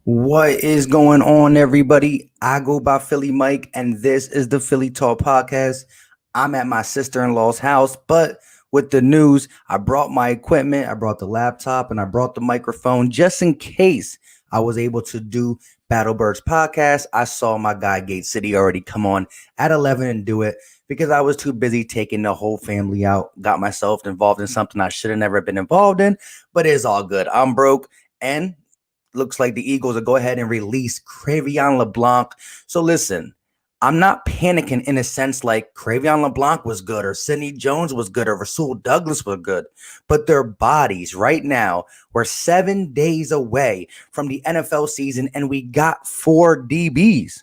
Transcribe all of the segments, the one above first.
What is going on, everybody? I go by Philly Mike, and this is the Philly Talk Podcast. I'm at my sister-in-law's house, but with the news, I brought my equipment, I brought the laptop, and I brought the microphone just in case I was able to do Battlebirds podcast. I saw my guy Gate City already come on at 11 and do it because I was too busy taking the whole family out, got myself involved in something I should have never been involved in, but it's all good. I'm broke, and looks like the Eagles will go ahead and release Cre'Von LeBlanc. So listen, I'm not panicking in a sense like Cre'Von LeBlanc was good or Sidney Jones was good or Rasul Douglas was good, but their bodies right now, we're 7 days away from the NFL season and we got four DBs.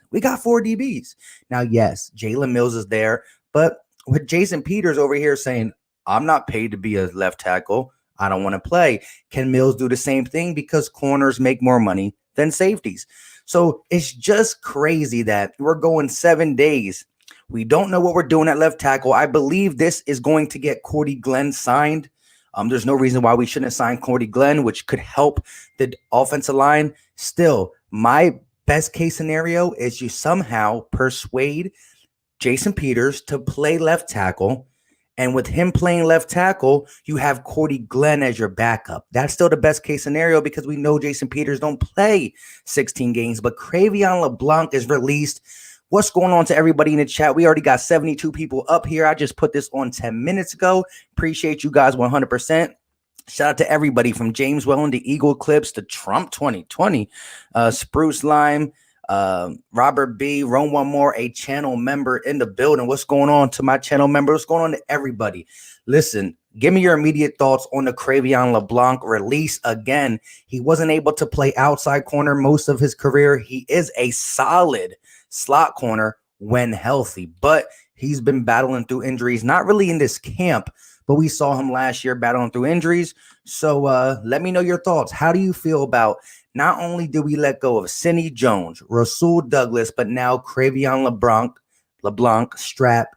Now, yes, Jalen Mills is there, but with Jason Peters over here saying, I'm not paid to be a left tackle, I don't want to play. Can Mills do the same thing? Because corners make more money than safeties. So it's just crazy that we're going 7 days. We don't know what we're doing at left tackle. I believe this is going to get Cordy Glenn signed. There's no reason why we shouldn't sign Cordy Glenn, which could help the offensive line. Still, my best case scenario is you somehow persuade Jason Peters to play left tackle. And with him playing left tackle, you have Cordy Glenn as your backup. That's still the best case scenario because we know Jason Peters don't play 16 games. But Cre'Von LeBlanc is released. What's going on to everybody in the chat? We already got 72 people up here. I just put this on 10 minutes ago. Appreciate you guys 100%. Shout out to everybody from James Wellen to Eagle Clips to Trump 2020, Spruce Lime, Robert B, Rome One More, a channel member in the building. What's going on to my channel member? What's going on to everybody? Listen, give me your immediate thoughts on the Cre'Von LeBlanc release. Again, he wasn't able to play outside corner most of his career. He is a solid slot corner when healthy, but he's been battling through injuries, not really in this camp, but we saw him last year battling through injuries. So let me know your thoughts. How do you feel about not only did we let go of Sidney Jones, Rasul Douglas, but now Cre'Von LeBlanc strap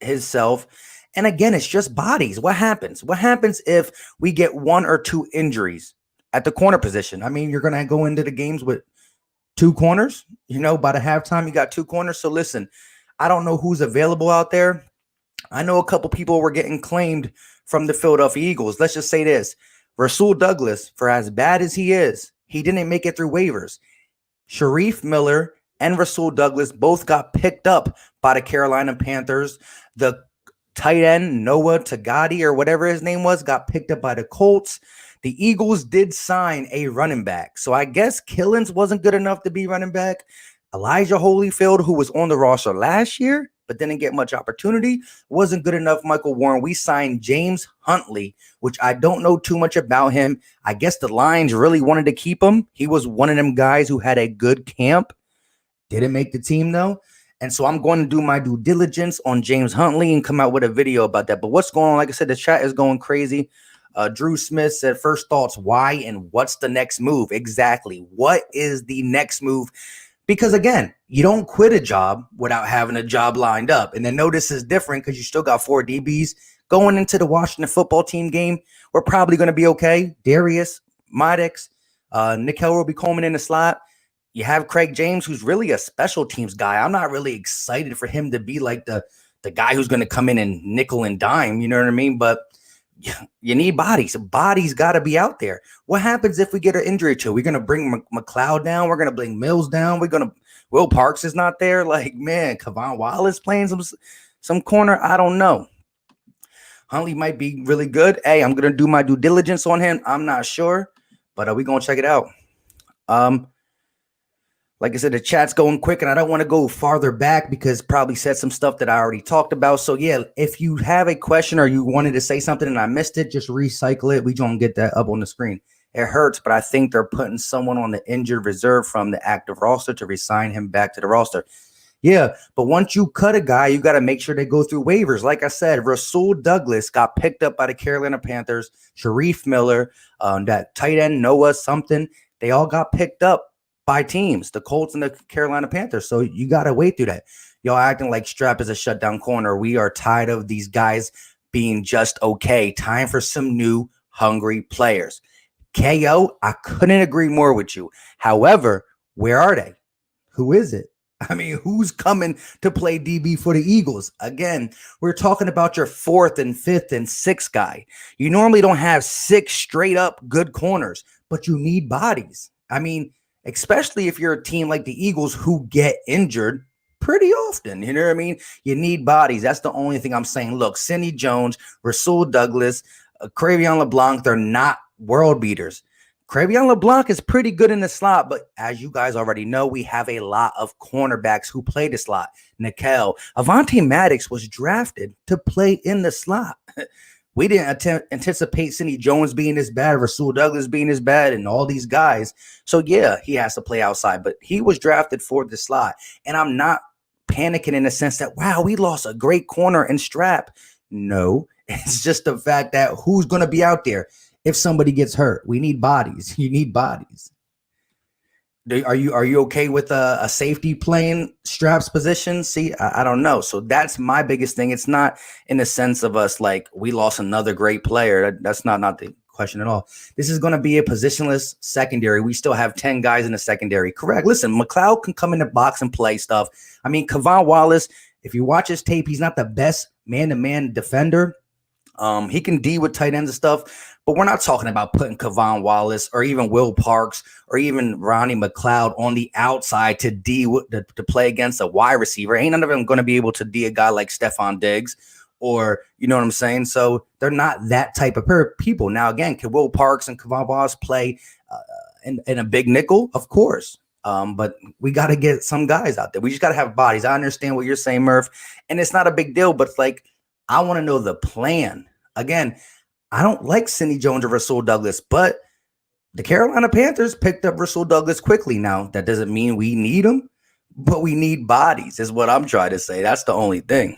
himself. And again, it's just bodies. What happens? What happens if we get one or two injuries at the corner position? I mean, you're going to go into the games with two corners. You know, by the halftime, you got two corners. So listen, I don't know who's available out there. I know a couple people were getting claimed from the Philadelphia Eagles. Let's just say this. Rasul Douglas, for as bad as he is, he didn't make it through waivers. Sharif Miller and Rasul Douglas both got picked up by the Carolina Panthers. The tight end, Noah Tagadi or whatever his name was, got picked up by the Colts. The Eagles did sign a running back. So I guess Killins wasn't good enough to be running back. Elijah Holyfield, who was on the roster last year, but didn't get much opportunity, wasn't good enough. Michael Warren, we signed Jason Huntley, which I don't know too much about him. I guess the Lions really wanted to keep him. He was one of them guys who had a good camp. Didn't make the team, though. And so I'm going to do my due diligence on Jason Huntley and come out with a video about that. But what's going on? Like I said, the chat is going crazy. Drew Smith said, first thoughts, why and what's the next move? Exactly. What is the next move? Because, again, you don't quit a job without having a job lined up. And then notice is different because you still got four DBs. Going into the Washington football team game, we're probably going to be okay. Darius, Maddox, Nickel will be Coleman in the slot. You have Craig James, who's really a special teams guy. I'm not really excited for him to be like the guy who's going to come in and nickel and dime. You know what I mean? But you need bodies. Bodies got to be out there. What happens if we get an injury too? We're going to bring McCloud down. We're going to bring Mills down. Will Parks is not there. Like, man, Kevon Wallace playing some corner. I don't know. Huntley might be really good. Hey, I'm going to do my due diligence on him. I'm not sure, but we're going to check it out. Like I said, the chat's going quick, and I don't want to go farther back because probably said some stuff that I already talked about. So, yeah, if you have a question or you wanted to say something and I missed it, just recycle it. We don't get that up on the screen. It hurts, but I think they're putting someone on the injured reserve from the active roster to resign him back to the roster. Yeah, but once you cut a guy, you got to make sure they go through waivers. Like I said, Rasul Douglas got picked up by the Carolina Panthers. Sharif Miller, that tight end, Noah something, they all got picked up by teams, the Colts and the Carolina Panthers. So you got to wait through that. Y'all acting like Strap is a shutdown corner. We are tired of these guys being just okay. Time for some new hungry players. KO, I couldn't agree more with you. However, where are they? Who is it? I mean, who's coming to play DB for the Eagles? Again, we're talking about your fourth and fifth and sixth guy. You normally don't have six straight up good corners, but you need bodies. I mean, especially if you're a team like the Eagles who get injured pretty often. You know what I mean? You need bodies. That's the only thing I'm saying. Look, Sidney Jones, Rasul Douglas, Cre'Von LeBlanc, they're not world beaters. Cre'Von LeBlanc is pretty good in the slot, but as you guys already know, we have a lot of cornerbacks who play the slot. McCown, Avonte Maddox was drafted to play in the slot. We didn't anticipate Sidney Jones being this bad, Rasul Douglas being this bad, and all these guys. So, yeah, he has to play outside, but he was drafted for the slot. And I'm not panicking in the sense that, wow, we lost a great corner and Strap. No, it's just the fact that who's going to be out there if somebody gets hurt? We need bodies. You need bodies. Are you okay with a safety playing Strap's position? See, I don't know. So that's my biggest thing. It's not in the sense of us like we lost another great player. That's not the question at all. This is going to be a positionless secondary. We still have 10 guys in the secondary. Correct. Listen, McCloud can come in the box and play stuff. I mean, Kevon Wallace, if you watch his tape, he's not the best man-to-man defender. He can D with tight ends and stuff, but we're not talking about putting Kevon Wallace or even Will Parks or even Ronnie McCloud on the outside to D to play against a wide receiver. Ain't none of them going to be able to D a guy like Stephon Diggs or, you know what I'm saying? So they're not that type of people. Now, again, can Will Parks and Kevon Wallace play in a big nickel? Of course. But we got to get some guys out there. We just got to have bodies. I understand what you're saying, Murph, and it's not a big deal, but it's like, I want to know the plan. Again, I don't like Sidney Jones or Rasul Douglas, but the Carolina Panthers picked up Rasul Douglas quickly. Now, that doesn't mean we need him, but we need bodies is what I'm trying to say. That's the only thing.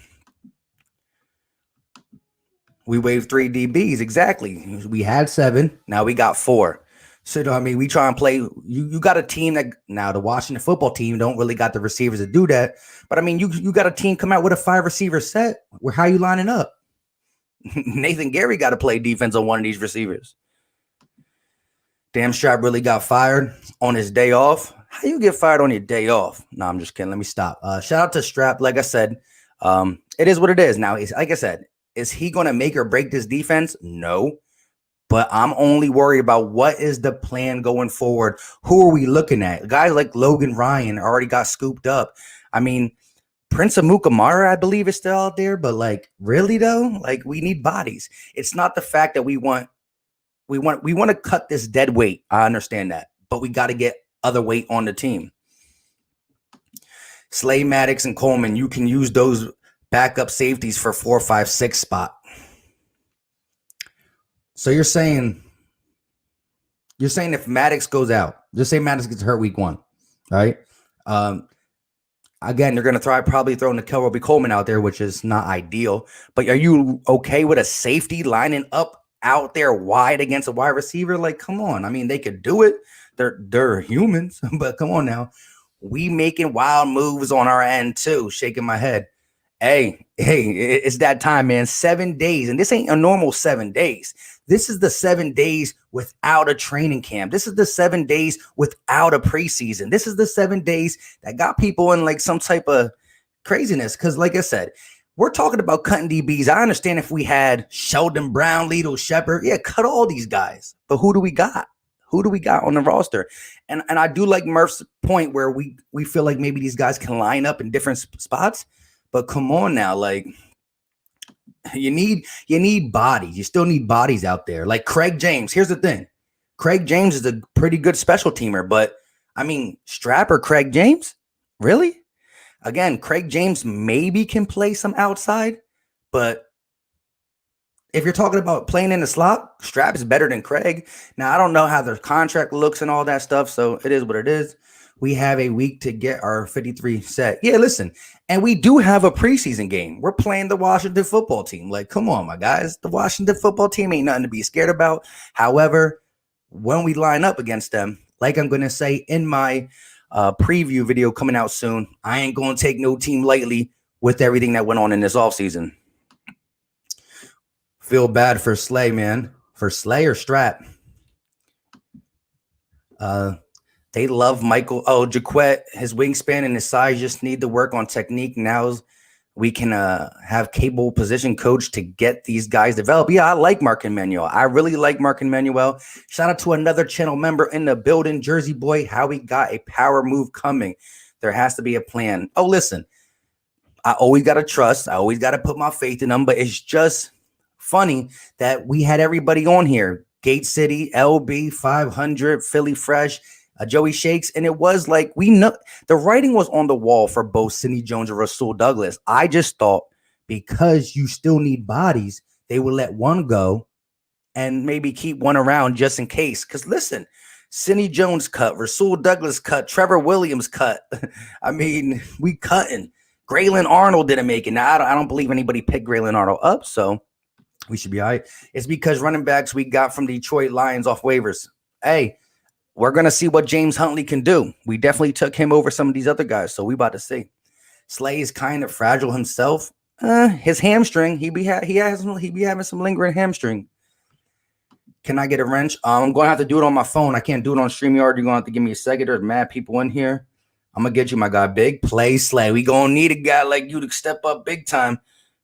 We waived 3 DBs. Exactly. We had 7. Now we got 4. So, I mean, we try and play. You got a team that now the Washington football team don't really got the receivers to do that. But I mean, you got a team come out with a 5 receiver set. Where how you lining up? Nathan Gary got to play defense on one of these receivers. Damn, Strap really got fired on his day off. How you get fired on your day off? No, I'm just kidding. Let me stop. Shout out to Strap. Like I said, it is what it is. Now, like I said, is he going to make or break this defense? No. But I'm only worried about what is the plan going forward. Who are we looking at? Guys like Logan Ryan already got scooped up. I mean, Prince Amukamara, I believe, is still out there. But like, really though, like we need bodies. It's not the fact that we want to cut this dead weight. I understand that, but we got to get other weight on the team. Slay, Maddox, and Coleman, you can use those backup safeties for 4, 5, 6 spot. So you're saying if Maddox goes out, just say Maddox gets hurt week 1, right? Again, you're going to probably throw Nickel Roby Coleman out there, which is not ideal. But are you okay with a safety lining up out there wide against a wide receiver? Like, come on. I mean, they could do it. They're humans, but come on now. We making wild moves on our end too, shaking my head. Hey, it's that time, man. 7 days. And this ain't a normal 7 days. This is the 7 days without a training camp. This is the 7 days without a preseason. This is the 7 days that got people in like some type of craziness. Because like I said, we're talking about cutting DBs. I understand if we had Sheldon Brown, Lito Shepard. Yeah, cut all these guys. But who do we got? Who do we got on the roster? And I do like Murph's point where we feel like maybe these guys can line up in different spots. But come on now, like you need bodies. You still need bodies out there. Like Craig James. Here's the thing. Craig James is a pretty good special teamer, but I mean, Strap or Craig James? Really? Again, Craig James maybe can play some outside, but if you're talking about playing in the slot, Strap is better than Craig. Now, I don't know how their contract looks and all that stuff, so it is what it is. We have a week to get our 53 set. Yeah, listen, and we do have a preseason game. We're playing the Washington football team. Like, come on, my guys. The Washington football team ain't nothing to be scared about. However, when we line up against them, like I'm going to say in my preview video coming out soon, I ain't going to take no team lightly with everything that went on in this offseason. Feel bad for Slay, man. For Slay or Strap? They love Michael. Oh, Jaquette, his wingspan and his size just need to work on technique. Now we can have capable position coach to get these guys developed. Yeah, I like Mark Emmanuel. I really like Mark Emmanuel. Shout out to another channel member in the building, Jersey Boy. How we got a power move coming. There has to be a plan. Oh, listen, I always got to trust. I always got to put my faith in them. But it's just funny that we had everybody on here. Gate City, LB, 500, Philly Fresh, Joey Shakes. And it was like, we know the writing was on the wall for both Sidney Jones and Rasul Douglas. I just thought because you still need bodies, they would let one go and maybe keep one around just in case. Because listen, Sidney Jones cut, Rasul Douglas cut, Trevor Williams cut. I mean, we cutting. Graylin Arnold didn't make it. Now, I don't believe anybody picked Graylin Arnold up, so we should be all right. It's because running backs we got from Detroit Lions off waivers. Hey, we're going to see what James Huntley can do. We definitely took him over some of these other guys, so we about to see. Slay is kind of fragile himself. His hamstring, he be having some lingering hamstring. Can I get a wrench? I'm going to have to do it on my phone. I can't do it on StreamYard. You're going to have to give me a second. There's mad people in here. I'm going to get you, my guy. Big play, Slay. We going to need a guy like you to step up big time,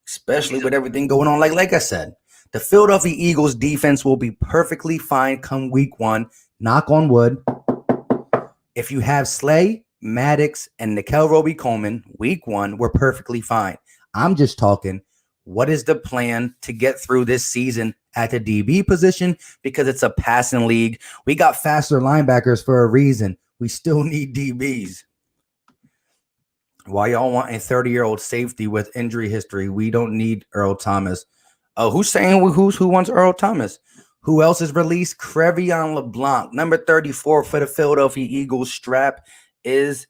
especially with everything going on. Like I said, the Philadelphia Eagles defense will be perfectly fine come week 1. Knock on wood. If you have Slay, Maddox, and Nickel Roby-Coleman, week 1, we're perfectly fine. I'm just talking, what is the plan to get through this season at the DB position? Because it's a passing league. We got faster linebackers for a reason. We still need DBs. Why y'all want a 30-year-old safety with injury history? We don't need Earl Thomas. Oh, who's saying who wants Earl Thomas? Who else is released? Cre'Von LeBlanc, number 34 for the Philadelphia Eagles. Strap is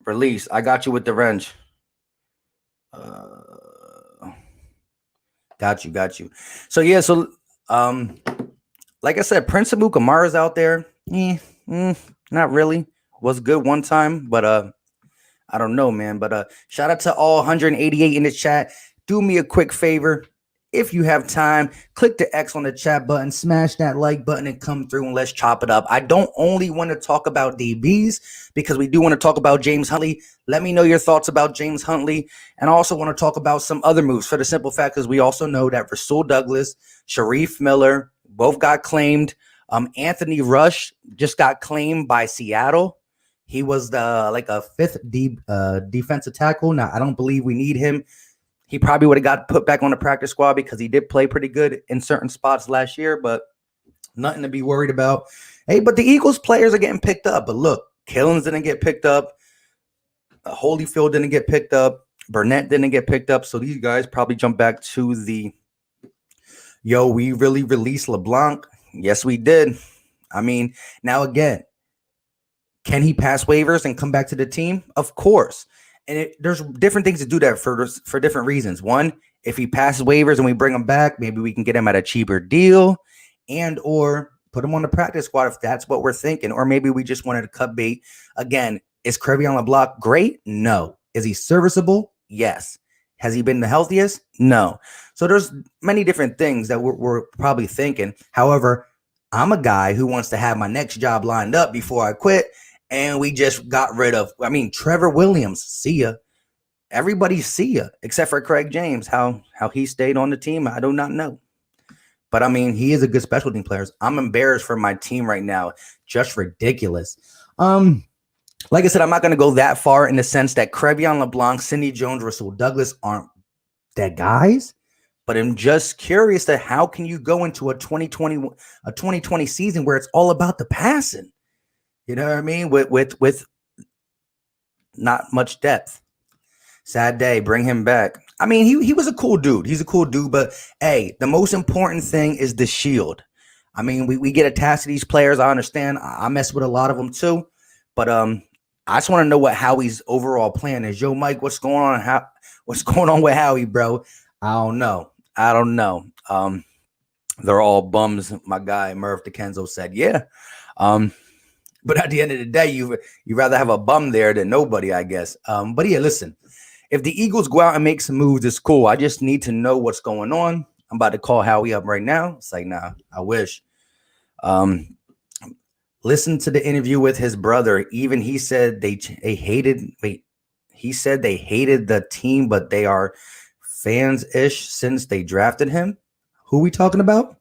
released. I got you with the wrench. Got you. So yeah, like I said, Prince Amukamara's out there. Not really. Was good one time, but I don't know, man. But shout out to all 188 in the chat. Do me a quick favor. If you have time, click the X on the chat button, smash that like button, and come through and let's chop it up. I don't only want to talk about DBs because we do want to talk about James Huntley. Let me know your thoughts about James Huntley. And I also want to talk about some other moves for the simple fact because we also know that Rasul Douglas, Sharif Miller, both got claimed. Anthony Rush just got claimed by Seattle. He was like a 5th defensive tackle. Now, I don't believe we need him. He probably would have got put back on the practice squad because he did play pretty good in certain spots last year, but nothing to be worried about. Hey, but the Eagles players are getting picked up. But look, Killens didn't get picked up. Holyfield didn't get picked up. Burnett didn't get picked up. So these guys probably jump back to we really released LeBlanc. Yes, we did. I mean, now again, can he pass waivers and come back to the team? Of course. And there's different things to do that for different reasons. One, if he passes waivers and we bring him back, maybe we can get him at a cheaper deal and or put him on the practice squad if that's what we're thinking. Or maybe we just wanted to cut bait. Again, is Cre'Von LeBlanc great? No. Is he serviceable? Yes. Has he been the healthiest? No. So there's many different things that we're probably thinking. However, I'm a guy who wants to have my next job lined up before I quit. And we just got rid of, Trevor Williams, see ya. Everybody see ya, except for Craig James. How he stayed on the team, I do not know. But, he is a good special team player. I'm embarrassed for my team right now. Just ridiculous. Like I said, I'm not going to go that far in the sense that Cre'Von LeBlanc, Sidney Jones, Rasul Douglas aren't dead guys. But I'm just curious that how can you go into a 2020 season where it's all about the passing? You know what I mean? With not much depth. Sad day. Bring him back. He was a cool dude. He's a cool dude. But, hey, the most important thing is the shield. We get attached to these players. I understand. I mess with a lot of them too. But I just want to know what Howie's overall plan is. Yo, Mike, what's going on? What's going on with Howie, bro? I don't know. They're all bums. My guy, Merv DeKenzo said, yeah. But at the end of the day, you rather have a bum there than nobody, I guess. But yeah, listen, if the Eagles go out and make some moves, it's cool. I just need to know what's going on. I'm about to call Howie up right now. It's like, nah, I wish. Listen to the interview with his brother. Even he said they hated. Wait, he said they hated the team, but they are fans-ish since they drafted him. Who we talking about?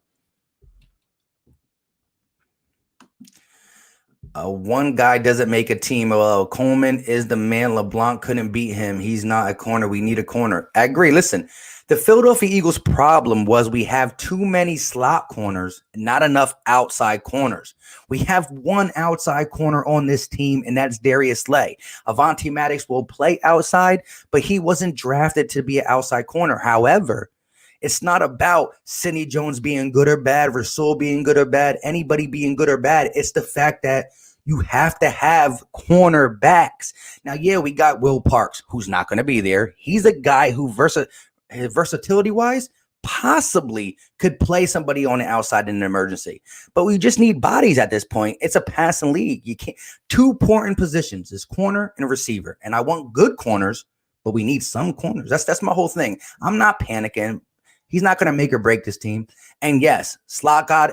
One guy doesn't make a team. Well, Coleman is the man. LeBlanc couldn't beat him. He's not a corner. We need a corner. I agree. Listen, the Philadelphia Eagles' problem was we have too many slot corners, not enough outside corners. We have one outside corner on this team, and that's Darius Slay. Avonte Maddox will play outside, but he wasn't drafted to be an outside corner. However, it's not about Sidney Jones being good or bad, Rasul being good or bad, anybody being good or bad. It's the fact that you have to have cornerbacks. Now, yeah, we got Will Parks, who's not going to be there. He's a guy who versatility-wise possibly could play somebody on the outside in an emergency. But we just need bodies at this point. It's a passing league. You can't. Two important positions is corner and receiver. And I want good corners, but we need some corners. That's my whole thing. I'm not panicking. He's not going to make or break this team. And yes, slot god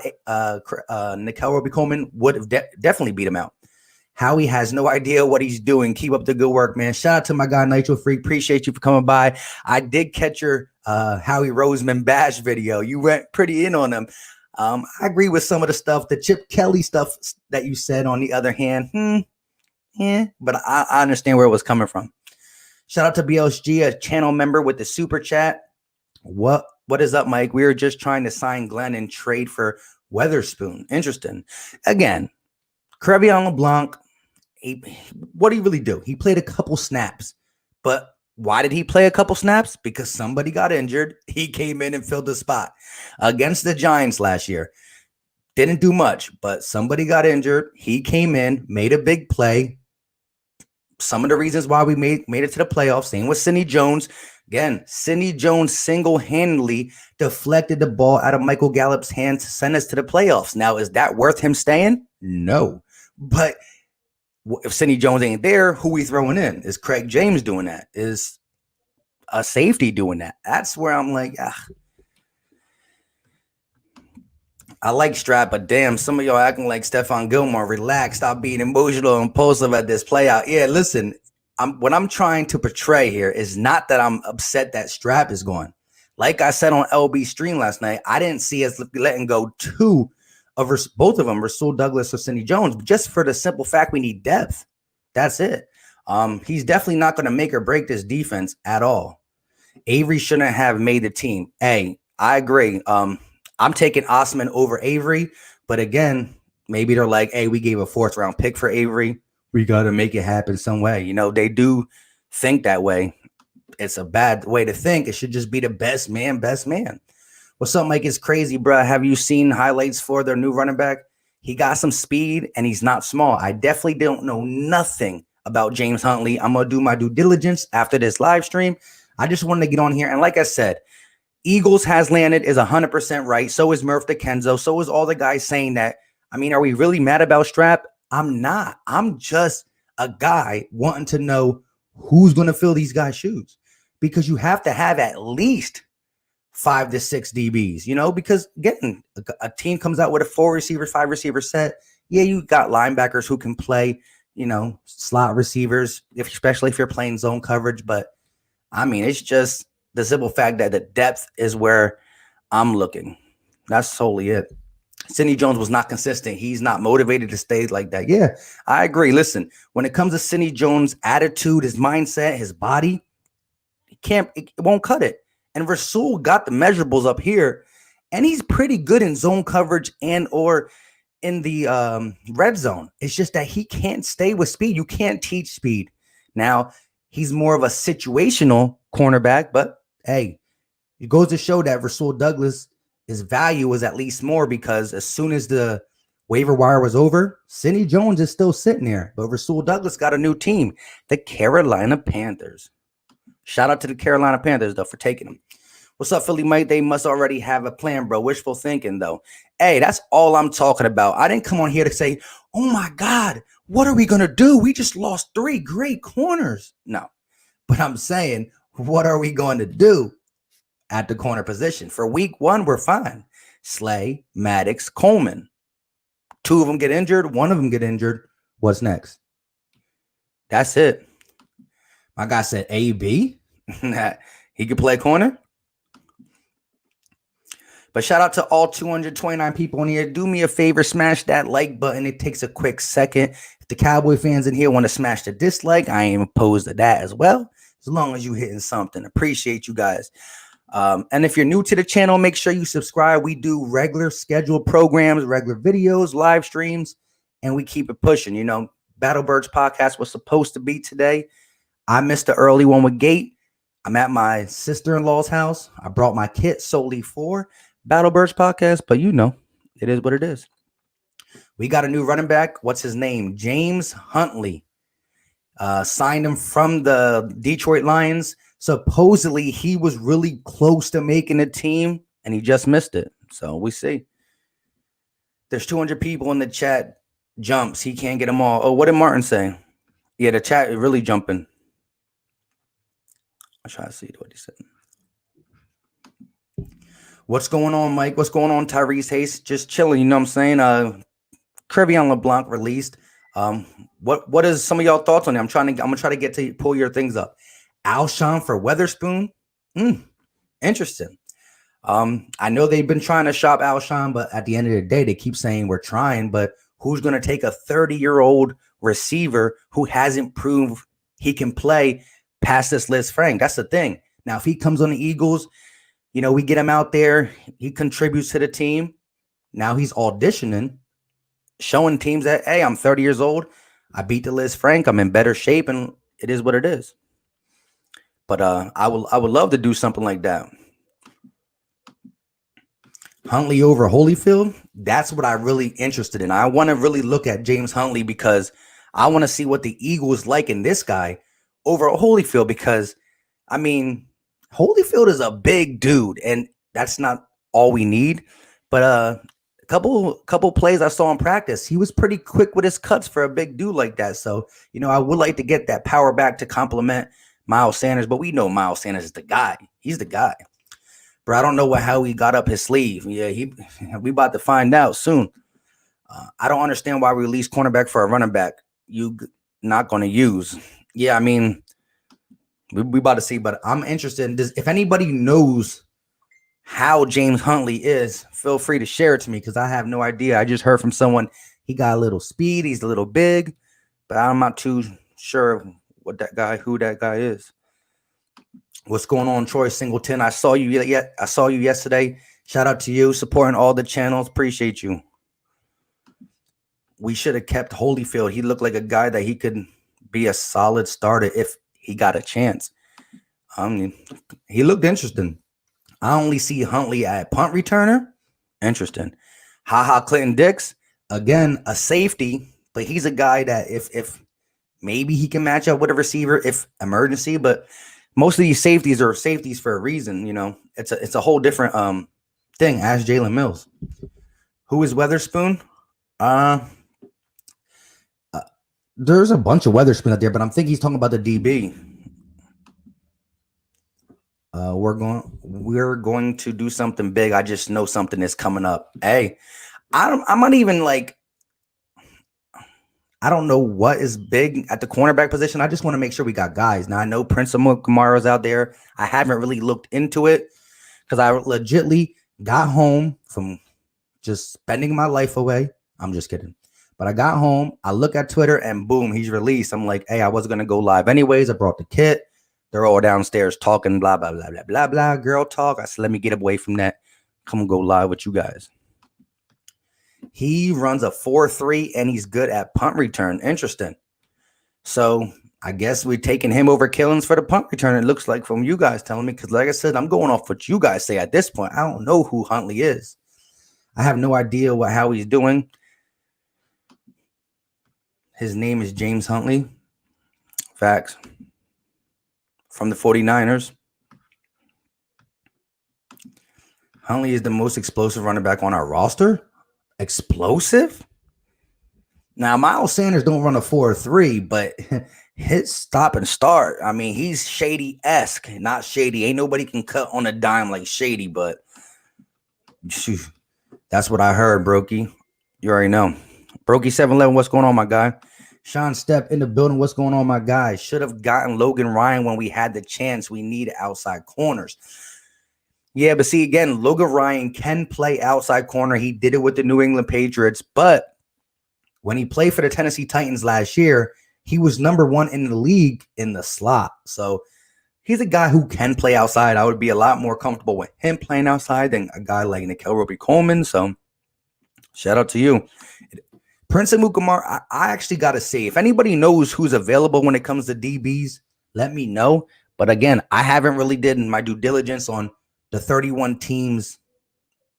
Nickel Roby-Coleman would have definitely beat him out. Howie has no idea what he's doing. Keep up the good work, man. Shout out to my guy, Nitro Freak. Appreciate you for coming by. I did catch your Howie Roseman bash video. You went pretty in on him. I agree with some of the stuff. The Chip Kelly stuff that you said, on the other hand, but I understand where it was coming from. Shout out to BLSG, a channel member with the super chat. What is up, Mike? We were just trying to sign Glenn and trade for Weatherspoon. Interesting. Again, Cre'Von LeBlanc, what did he really do? He played a couple snaps. But why did he play a couple snaps? Because somebody got injured. He came in and filled the spot. Against the Giants last year, didn't do much, but somebody got injured. He came in, made a big play. Some of the reasons why we made it to the playoffs. Same with Sidney Jones. Again, Sidney Jones single-handedly deflected the ball out of Michael Gallup's hand to send us to the playoffs. Now, is that worth him staying? No. But if Sidney Jones ain't there, who we throwing in? Is Craig James doing that? Is a safety doing that? That's where I'm like, I like Strap, but damn, some of y'all acting like Stephon Gilmore. Relax, stop being emotional and impulsive at this play out. Yeah, listen, what I'm trying to portray here is not that I'm upset that Strap is gone. Like I said on LB stream last night, I didn't see us letting go two of both of them, Rasul Douglas or Sidney Jones, just for the simple fact we need depth. That's it. He's definitely not going to make or break this defense at all. Avery shouldn't have made the team. Hey, I agree. I'm taking Osman over Avery, but again, maybe they're like, hey, we gave a 4th round pick for Avery. We got to make it happen some way. You know, they do think that way. It's a bad way to think. It should just be the best man. What's up, Mike? It's crazy, bro. Have you seen highlights for their new running back? He got some speed, and he's not small. I definitely don't know nothing about James Huntley. I'm going to do my due diligence after this live stream. I just wanted to get on here. And like I said, Eagles has landed is 100% right. So is Murph DeKenzo. So is all the guys saying that. I mean, are we really mad about Strap? I'm not. I'm just a guy wanting to know who's going to fill these guys' shoes, because you have to have at least 5 to 6 DBs, you know, because again, a team comes out with a 4-receiver, 5-receiver set. Yeah, you got linebackers who can play, you know, slot receivers, especially if you're playing zone coverage. But I mean, it's just the simple fact that the depth is where I'm looking. That's solely it. Sidney Jones was not consistent. He's not motivated to stay like that. Yeah, I agree. Listen, when it comes to Sidney Jones' attitude, his mindset, his body, it won't cut it. And Rasul got the measurables up here, and he's pretty good in zone coverage and or in the red zone. It's just that he can't stay with speed. You can't teach speed. Now, he's more of a situational cornerback, but hey, it goes to show that Rasul Douglas, his value was at least more, because as soon as the waiver wire was over, Sidney Jones is still sitting there. But Rasul Douglas got a new team, the Carolina Panthers. Shout out to the Carolina Panthers, though, for taking him. What's up, Philly Mike? They must already have a plan, bro. Wishful thinking, though. Hey, that's all I'm talking about. I didn't come on here to say, oh, my God, what are we going to do? We just lost 3 great corners. No, but I'm saying, what are we going to do at the corner position? For week 1, we're fine. Slay, Maddox, Coleman. Two of them get injured. One of them get injured. What's next? That's it. My guy said AB. He could play corner. But shout out to all 229 people in here. Do me a favor, smash that like button. It takes a quick second. If the Cowboy fans in here want to smash the dislike, I ain't opposed to that as well. As long as you hitting something. Appreciate you guys. And if you're new to the channel, make sure you subscribe. We do regular scheduled programs, regular videos, live streams, and we keep it pushing. You know, Battle Birds podcast was supposed to be today. I missed the early one with Gate. I'm at my sister-in-law's house. I brought my kit solely for Battle Birds podcast, but you know, it is what it is. We got a new running back. What's his name? Jason Huntley. Signed him from the Detroit Lions. Supposedly, he was really close to making a team, and he just missed it. So we see. There's 200 people in the chat. Jumps. He can't get them all. Oh, what did Martin say? Yeah, the chat is really jumping. I'll try to see what he said. What's going on, Mike? What's going on, Tyrese Hayes? Just chilling, you know what I'm saying? Cre'Von LeBlanc released. What is some of y'all thoughts on it? I'm gonna try to get to pull your things up. Alshon for Weatherspoon. Interesting. I know they've been trying to shop Alshon, but at the end of the day, they keep saying we're trying. But who's gonna take a 30-year-old receiver who hasn't proved he can play past this Liz Frank? That's the thing. Now, if he comes on the Eagles, you know, we get him out there. He contributes to the team. Now he's auditioning, showing teams that, hey, I'm 30 years old. I beat the Liz Frank. I'm in better shape, and it is what it is. But I would love to do something like that. Huntley over Holyfield. That's what I'm really interested in. I want to really look at Jason Huntley because I want to see what the Eagles like in this guy over Holyfield because, I mean, Holyfield is a big dude, and that's not all we need. But a couple plays I saw in practice, he was pretty quick with his cuts for a big dude like that. So, you know, I would like to get that power back to complement Miles Sanders, but we know Miles Sanders is the guy. He's the guy. But I don't know how he got up his sleeve. Yeah, we about to find out soon. I don't understand why we release cornerback for a running back you not going to use. Yeah, I mean, we about to see, but I'm interested in this. If anybody knows how Jason Huntley is, feel free to share it to me because I have no idea. I just heard from someone he got a little speed, he's a little big, but I'm not too sure who that guy is. What's going on, Troy Singleton? I saw you yesterday. Shout out to you, supporting all the channels. Appreciate you. We should have kept Holyfield. He looked like a guy that he could be a solid starter if he got a chance. He looked interesting. I only see Huntley at punt returner. Interesting. Clinton Dix, again, a safety, but he's a guy that if maybe he can match up with a receiver if emergency, but most of these safeties are safeties for a reason, you know. It's a whole different thing. Ask Jalen Mills. Who is Weatherspoon? There's a bunch of Weatherspoon out there, but I'm thinking he's talking about the DB. We're going to do something big. I just know something is coming up. Hey, I'm not even like, I don't know what is big at the cornerback position. I just want to make sure we got guys. Now I know Prince Kamara's out there. I haven't really looked into it because I legitly got home from just spending my life away. I'm just kidding. But I got home, I look at Twitter, and boom, he's released. I'm like, hey, I wasn't going to go live anyways. I brought the kit. They're all downstairs talking, blah, blah, blah, blah, blah, blah, girl talk. I said, let me get away from that. Come and go live with you guys. He runs a 4.3, and he's good at punt return. Interesting. So I guess we're taking him over Killings for the punt return, it looks like, from you guys telling me. Because like I said, I'm going off what you guys say at this point. I don't know who Huntley is. I have no idea how he's doing. His name is Jason Huntley. Facts. From the 49ers. Huntley is the most explosive running back on our roster. Explosive? Now, Miles Sanders don't run a 4.3, but hit, stop, and start. I mean, he's Shady-esque, not Shady. Ain't nobody can cut on a dime like Shady, but that's what I heard, Brokey. You already know. Brokey 711, what's going on, my guy? Sean Stepp in the building, what's going on, my guy? Should have gotten Logan Ryan when we had the chance. We need outside corners. Yeah, but see, again, Logan Ryan can play outside corner. He did it with the New England Patriots, but when he played for the Tennessee Titans last year, he was number 1 in the league in the slot. So he's a guy who can play outside. I would be a lot more comfortable with him playing outside than a guy like Nikhil Roby-Coleman. So shout out to you. Prince Amukamara, I actually got to say, if anybody knows who's available when it comes to DBs, let me know. But again, I haven't really did my due diligence on the 31 teams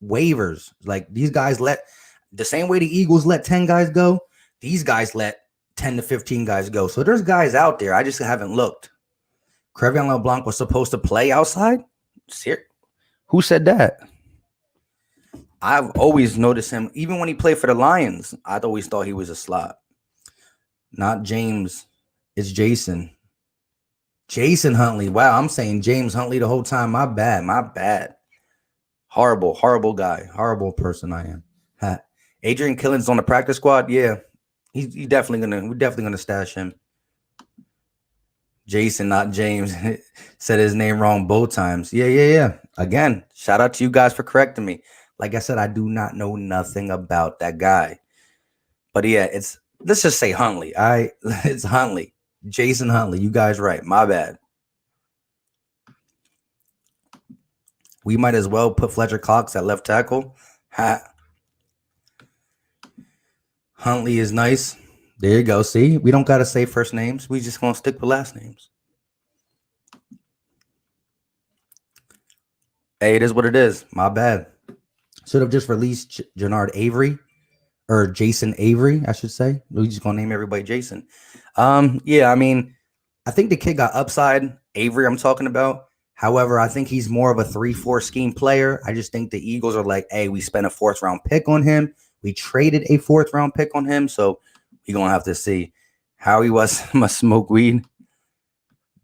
waivers. Like these guys the same way the Eagles let 10 guys go, these guys let 10 to 15 guys go. So there's guys out there. I just haven't looked. Cre'Von LeBlanc was supposed to play outside? Who said that? I've always noticed him, even when he played for the Lions, I'd always thought he was a slot. Not James. It's Jason. Jason Huntley. Wow, I'm saying James Huntley the whole time. My bad. Horrible, horrible guy. Horrible person I am. Adrian Killen's on the practice squad. Yeah, we're definitely gonna stash him. Jason, not James. Said his name wrong both times. Yeah. Again, shout out to you guys for correcting me. Like I said, I do not know nothing about that guy. But yeah, let's just say Huntley. It's Huntley. Jason Huntley. You guys right. My bad. We might as well put Fletcher Cox at left tackle. Huntley is nice. There you go. See, we don't got to say first names. We just going to stick with last names. Hey, it is what it is. My bad. Should have just released Jannard Avery or Jason Avery, I should say. We're just going to name everybody Jason. Yeah, I mean, I think the kid got upside. Avery, I'm talking about. However, I think he's more of a 3-4 scheme player. I just think the Eagles are like, hey, we spent a 4th round pick on him. We traded a 4th round pick on him. So we're going to have to see how he must smoke weed.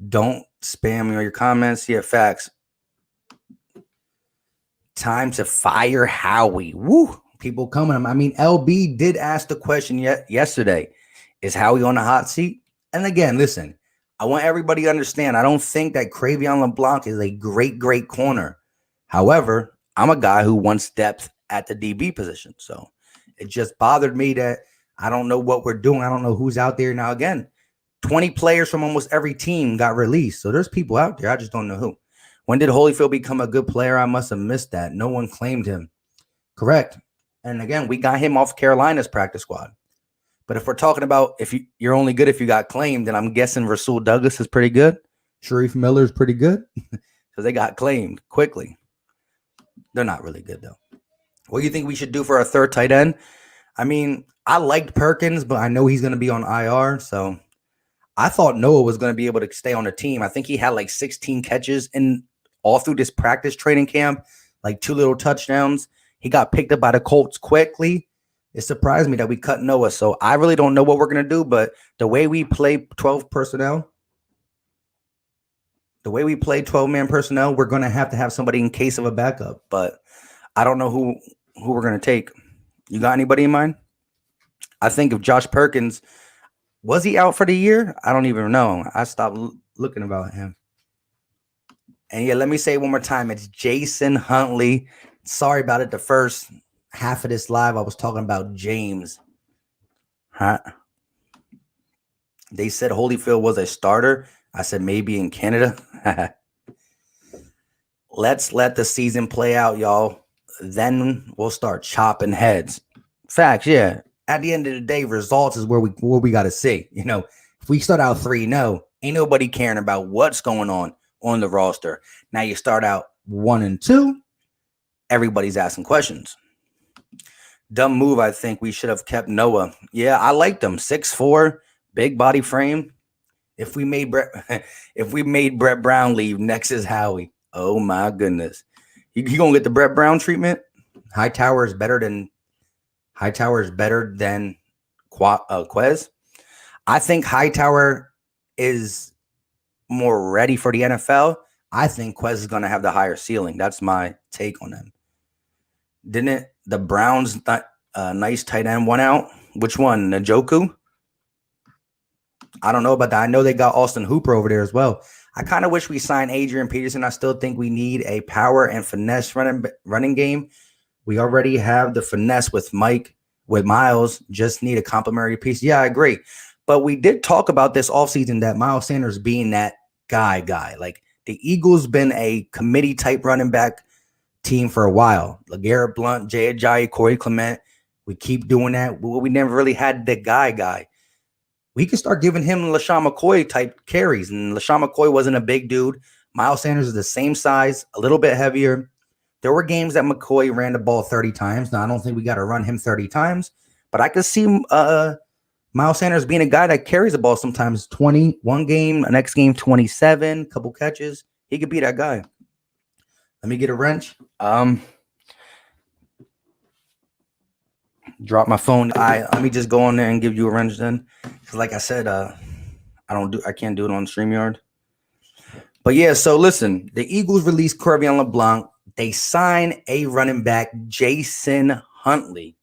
Don't spam me on your comments. Yeah, facts. Time to fire Howie. Woo. People coming. I mean, LB did ask the question yesterday. Is Howie on the hot seat? And again, listen, I want everybody to understand. I don't think that Cre'Von LeBlanc is a great corner. However, I'm a guy who wants depth at the DB position. So it just bothered me that I don't know what we're doing. I don't know who's out there. Now, again, 20 players from almost every team got released. So there's people out there. I just don't know who. When did Holyfield become a good player? I must have missed that. No one claimed him. Correct. And again, we got him off Carolina's practice squad. But if we're talking about if you're only good if you got claimed, then I'm guessing Rasul Douglas is pretty good. Sharif Miller is pretty good. Because they got claimed quickly. They're not really good, though. What do you think we should do for our 3rd tight end? I mean, I liked Perkins, but I know he's going to be on IR. So I thought Noah was going to be able to stay on the team. I think he had like 16 catches in all through this practice training camp, like 2 little touchdowns. He got picked up by the Colts quickly. It surprised me that we cut Noah. So I really don't know what we're going to do, but the way we play 12 personnel, the way we play 12-man personnel, we're going to have somebody in case of a backup. But I don't know who we're going to take. You got anybody in mind? I think if Josh Perkins, was he out for the year? I don't even know. I stopped looking about him. And yeah, let me say it one more time. It's Jason Huntley. Sorry about it. The first half of this live, I was talking about James. They said Holyfield was a starter. I said maybe in Canada. Let's let the season play out, y'all. Then we'll start chopping heads. Facts, yeah. At the end of the day, results is what we got to see. You know, if we start out 3-0, ain't nobody caring about what's going on the roster. Now you start out 1-2, everybody's asking questions. Dumb move. I think we should have kept Noah. Yeah, I liked him. 6'4", big body frame. If we made Brett Brown leave, next is Howie. Oh my goodness, you gonna get the Brett Brown treatment? Hightower is better than Quez. I think Hightower is more ready for the NFL. I think Quez is going to have the higher ceiling. That's my take on them. Didn't the Browns nice tight end went out? Which one? Njoku? I don't know about that. I know they got Austin Hooper over there as well. I kind of wish we signed Adrian Peterson. I still think we need a power and finesse running game. We already have the finesse with Miles. Just need a complementary piece. Yeah, I agree. But we did talk about this offseason that Miles Sanders being that guy. Like the Eagles been a committee type running back team for a while. LeGarrette Blount, Jay Ajayi, Corey Clement. We keep doing that. But we never really had the guy. We can start giving him LaShawn McCoy type carries. And LaShawn McCoy wasn't a big dude. Miles Sanders is the same size, a little bit heavier. There were games that McCoy ran the ball 30 times. Now, I don't think we got to run him 30 times. But I could see Miles Sanders being a guy that carries the ball sometimes 20, one game, next game 27, couple catches. He could be that guy. Let me get a wrench. Drop my phone. Let me just go on there and give you a wrench then. Because like I said, I can't do it on StreamYard. But yeah, so listen, the Eagles released Cre'Von LeBlanc. They signed a running back, Jason Huntley.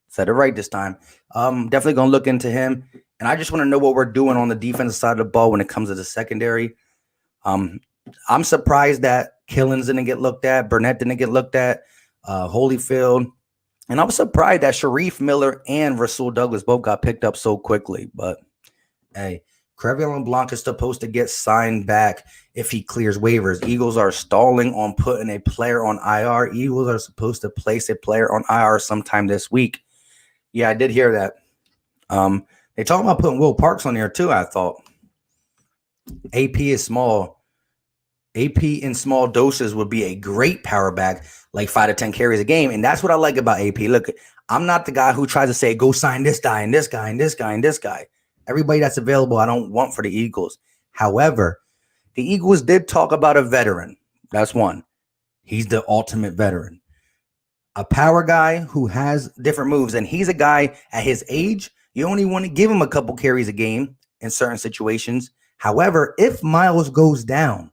Said it right this time. Definitely gonna look into him. And I just want to know what we're doing on the defensive side of the ball when it comes to the secondary. I'm surprised that Killins didn't get looked at, Burnett didn't get looked at, Holyfield. And I was surprised that Sharif Miller and Rasul Douglas both got picked up so quickly. But, hey, Cre'Von LeBlanc is supposed to get signed back if he clears waivers. Eagles are stalling on putting a player on IR. Eagles are supposed to place a player on IR sometime this week. Yeah, I did hear that. They talking about putting Will Parks on there, too, I thought. AP is small. AP in small doses would be a great power back, like 5 to 10 carries a game. And that's what I like about AP. Look, I'm not the guy who tries to say, go sign this guy and this guy and this guy and this guy. Everybody that's available, I don't want for the Eagles. However, the Eagles did talk about a veteran. That's one. He's the ultimate veteran. A power guy who has different moves. And he's a guy at his age, you only want to give him a couple carries a game in certain situations. However, if Miles goes down,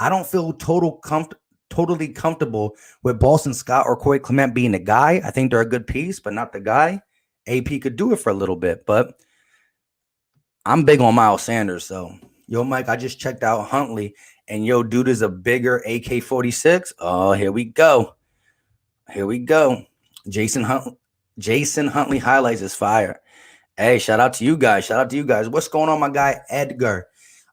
I don't feel totally comfortable with Boston Scott or Corey Clement being the guy. I think they're a good piece, but not the guy. AP could do it for a little bit, but I'm big on Miles Sanders. So, yo, Mike, I just checked out Huntley, and yo, dude is a bigger AK-46. Oh, here we go. Jason Huntley highlights is fire. Hey, shout out to you guys. What's going on, my guy Edgar?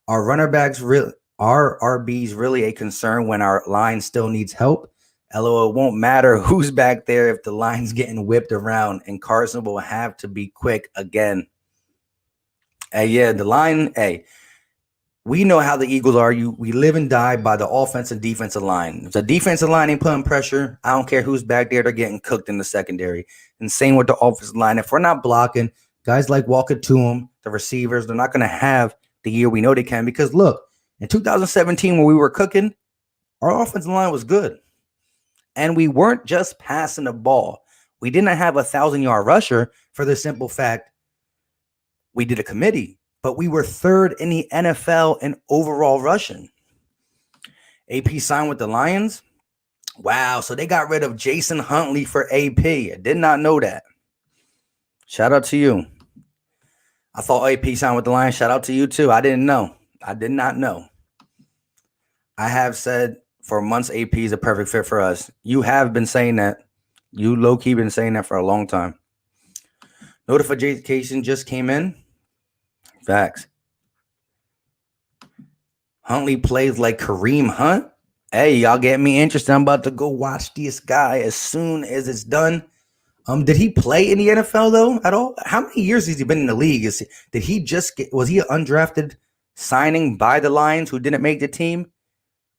Our runner backs really. Are RBs really a concern when our line still needs help? LOL, it won't matter who's back there if the line's getting whipped around, and Carson will have to be quick again. Hey, yeah, the line, hey, we know how the Eagles are. We live and die by the offensive and defensive line. If the defensive line ain't putting pressure, I don't care who's back there, they're getting cooked in the secondary. And same with the offensive line. If we're not blocking, guys like Walker Toom, the receivers, they're not going to have the year we know they can. Because look, in 2017, when we were cooking, our offensive line was good. And we weren't just passing the ball. We didn't have a 1,000-yard rusher for the simple fact we did a committee. But we were third in the NFL in overall rushing. AP signed with the Lions. Wow, so they got rid of Jason Huntley for AP. I did not know that. Shout out to you. I thought AP signed with the Lions. Shout out to you, too. I didn't know. I did not know. I have said for months AP is a perfect fit for us. You have been saying that. You low-key been saying that for a long time. Notification just came in. Facts. Huntley plays like Kareem Hunt. Hey, y'all get me interested. I'm about to go watch this guy as soon as it's done. Did he play in the NFL though at all? How many years has he been in the league? Was he an undrafted signing by the Lions who didn't make the team?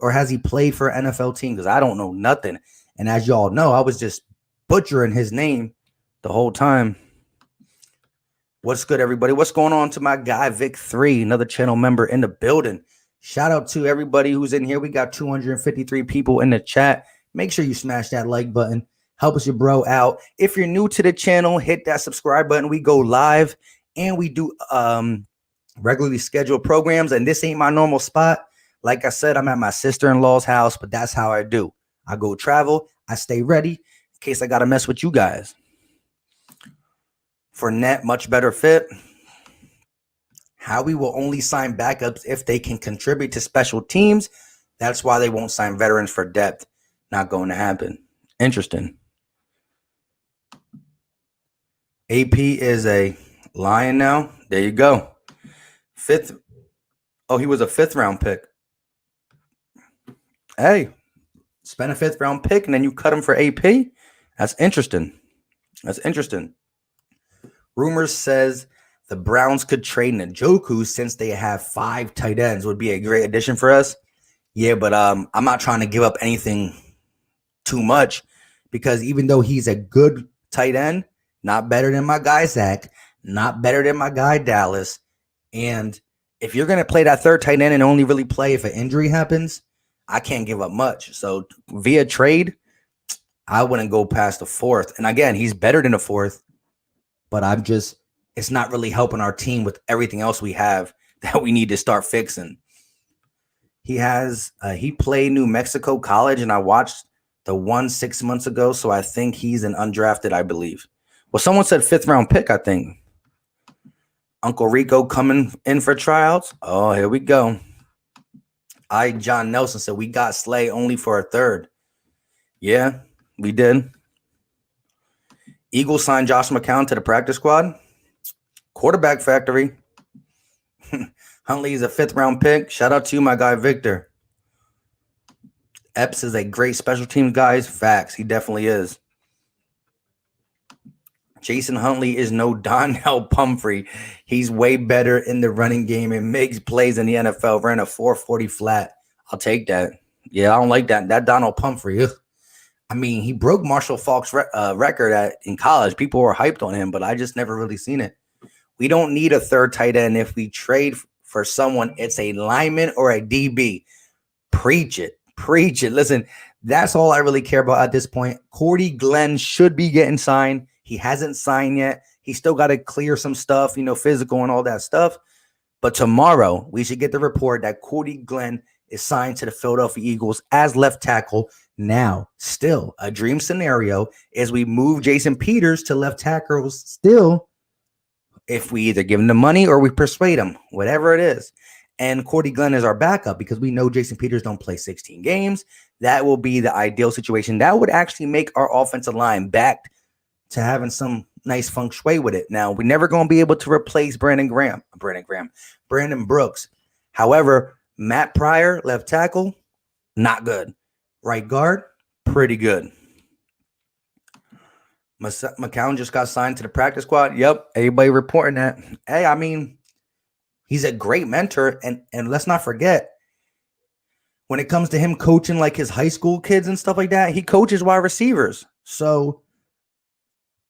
Or has he played for an NFL team? Because I don't know nothing. And as y'all know, I was just butchering his name the whole time. What's good, everybody? What's going on to my guy, Vic3, another channel member in the building? Shout out to everybody who's in here. We got 253 people in the chat. Make sure you smash that like button. Help us your bro out. If you're new to the channel, hit that subscribe button. We go live and we do regularly scheduled programs. And this ain't my normal spot. Like I said, I'm at my sister-in-law's house, but that's how I do. I go travel. I stay ready in case I got to mess with you guys. Fournette, much better fit. Howie will only sign backups if they can contribute to special teams. That's why they won't sign veterans for depth. Not going to happen. Interesting. AP is a Lion now. There you go. Fifth. Oh, he was a 5th round pick. Hey, spend a 5th round pick and then you cut him for AP. That's interesting. Rumors says the Browns could trade Njoku since they have 5 tight ends. Would be a great addition for us. Yeah, but I'm not trying to give up anything too much because even though he's a good tight end, not better than my guy Zach, not better than my guy Dallas, and if you're going to play that 3rd tight end and only really play if an injury happens, I can't give up much. So via trade, I wouldn't go past the 4th. And again, he's better than the 4th, but it's not really helping our team with everything else we have that we need to start fixing. He played New Mexico College, and I watched the one 6 months ago, so I think he's an undrafted, I believe. Well, someone said 5th round pick, I think. Uncle Rico coming in for tryouts. Oh, here we go. John Nelson said we got Slay only for a 3rd. Yeah, we did. Eagles signed Josh McCown to the practice squad. Quarterback factory. Huntley is a 5th round pick. Shout out to you, my guy Victor. Epps is a great special teams guy. Facts. He definitely is. Jason Huntley is no Donnell Pumphrey. He's way better in the running game and makes plays in the NFL. Ran a 4.40 flat. I'll take that. Yeah, I don't like that. That Donnell Pumphrey. Ugh. I mean, he broke Marshall Faulk's record in college. People were hyped on him, but I just never really seen it. We don't need a 3rd tight end. If we trade for someone, it's a lineman or a DB. Preach it. Listen, that's all I really care about at this point. Cordy Glenn should be getting signed. He hasn't signed yet. He's still got to clear some stuff, physical and all that stuff. But tomorrow, we should get the report that Cordy Glenn is signed to the Philadelphia Eagles as left tackle. Now, still, a dream scenario is we move Jason Peters to left tackle still if we either give him the money or we persuade him, whatever it is. And Cordy Glenn is our backup because we know Jason Peters don't play 16 games. That will be the ideal situation. That would actually make our offensive line back to having some nice feng shui with it. Now, we're never going to be able to replace Brandon Brooks. However, Matt Pryor, left tackle, not good. Right guard, pretty good. McCown just got signed to the practice squad. Yep, everybody reporting that. Hey, I mean, he's a great mentor. And let's not forget, when it comes to him coaching like his high school kids and stuff like that, he coaches wide receivers. So,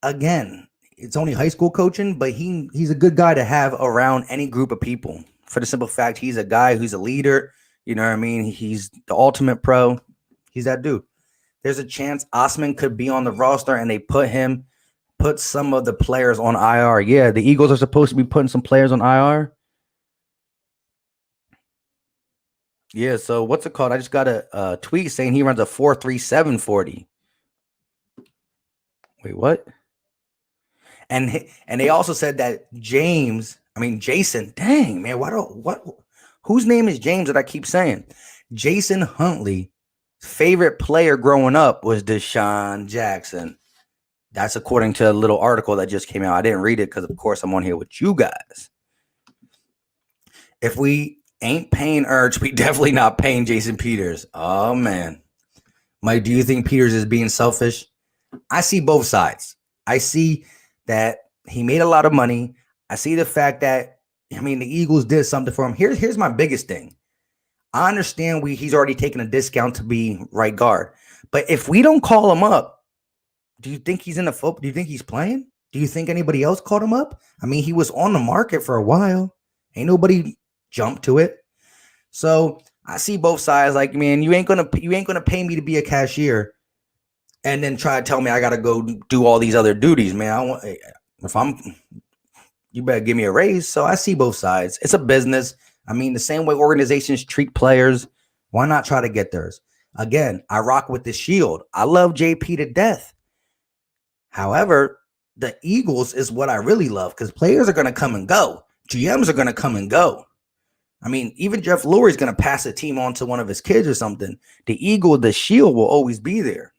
again, it's only high school coaching, but he's a good guy to have around any group of people for the simple fact he's a guy who's a leader. You know what I mean? He's the ultimate pro. He's that dude. There's a chance Osman could be on the roster and they put some of the players on IR. Yeah, the Eagles are supposed to be putting some players on IR. Yeah, so what's it called? I just got a tweet saying he runs a 4.37 40. Wait, what? And they also said that Jason, dang, man, whose name is James that I keep saying? Jason Huntley, favorite player growing up was Deshaun Jackson. That's according to a little article that just came out. I didn't read it because, of course, I'm on here with you guys. If we ain't paying Ertz, we definitely not paying Jason Peters. Oh, man. Mike, do you think Peters is being selfish? I see both sides. I see that he made a lot of money. I see the fact that, the Eagles did something for him. Here's my biggest thing. I understand he's already taken a discount to be right guard. But if we don't call him up, do you think he's in the football? Do you think he's playing? Do you think anybody else called him up? He was on the market for a while. Ain't nobody jumped to it. So I see both sides. Like, man, you ain't gonna pay me to be a cashier and then try to tell me I gotta go do all these other duties, man. You better give me a raise. So I see both sides. It's a business. The same way organizations treat players, why not try to get theirs? Again, I rock with the Shield. I love JP to death. However, the Eagles is what I really love because players are going to come and go. GMs are going to come and go. I mean, even Jeff Lurie's going to pass a team on to one of his kids or something. The Eagle, the shield will always be there.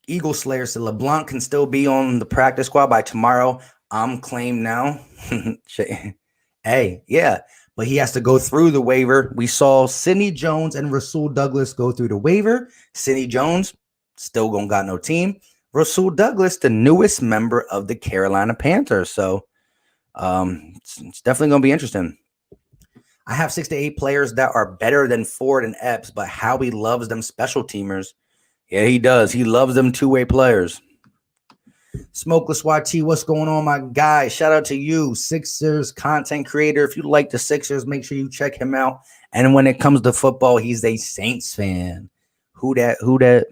Eagle Slayer said LeBlanc can still be on the practice squad by tomorrow. I'm claimed now. Hey, yeah, but he has to go through the waiver. We saw Sidney Jones and Rasul Douglas go through the waiver. Sidney Jones still gonna got no team. Rasul Douglas, the newest member of the Carolina Panthers. So it's definitely gonna be interesting. I have 6 to 8 players that are better than Ford and Epps, but Howie loves them special teamers. Yeah, he does. He loves them two-way players. Smokeless YT, what's going on, my guy? Shout out to you, Sixers content creator. If you like the Sixers, make sure you check him out. And when it comes to football, he's a Saints fan. Who that?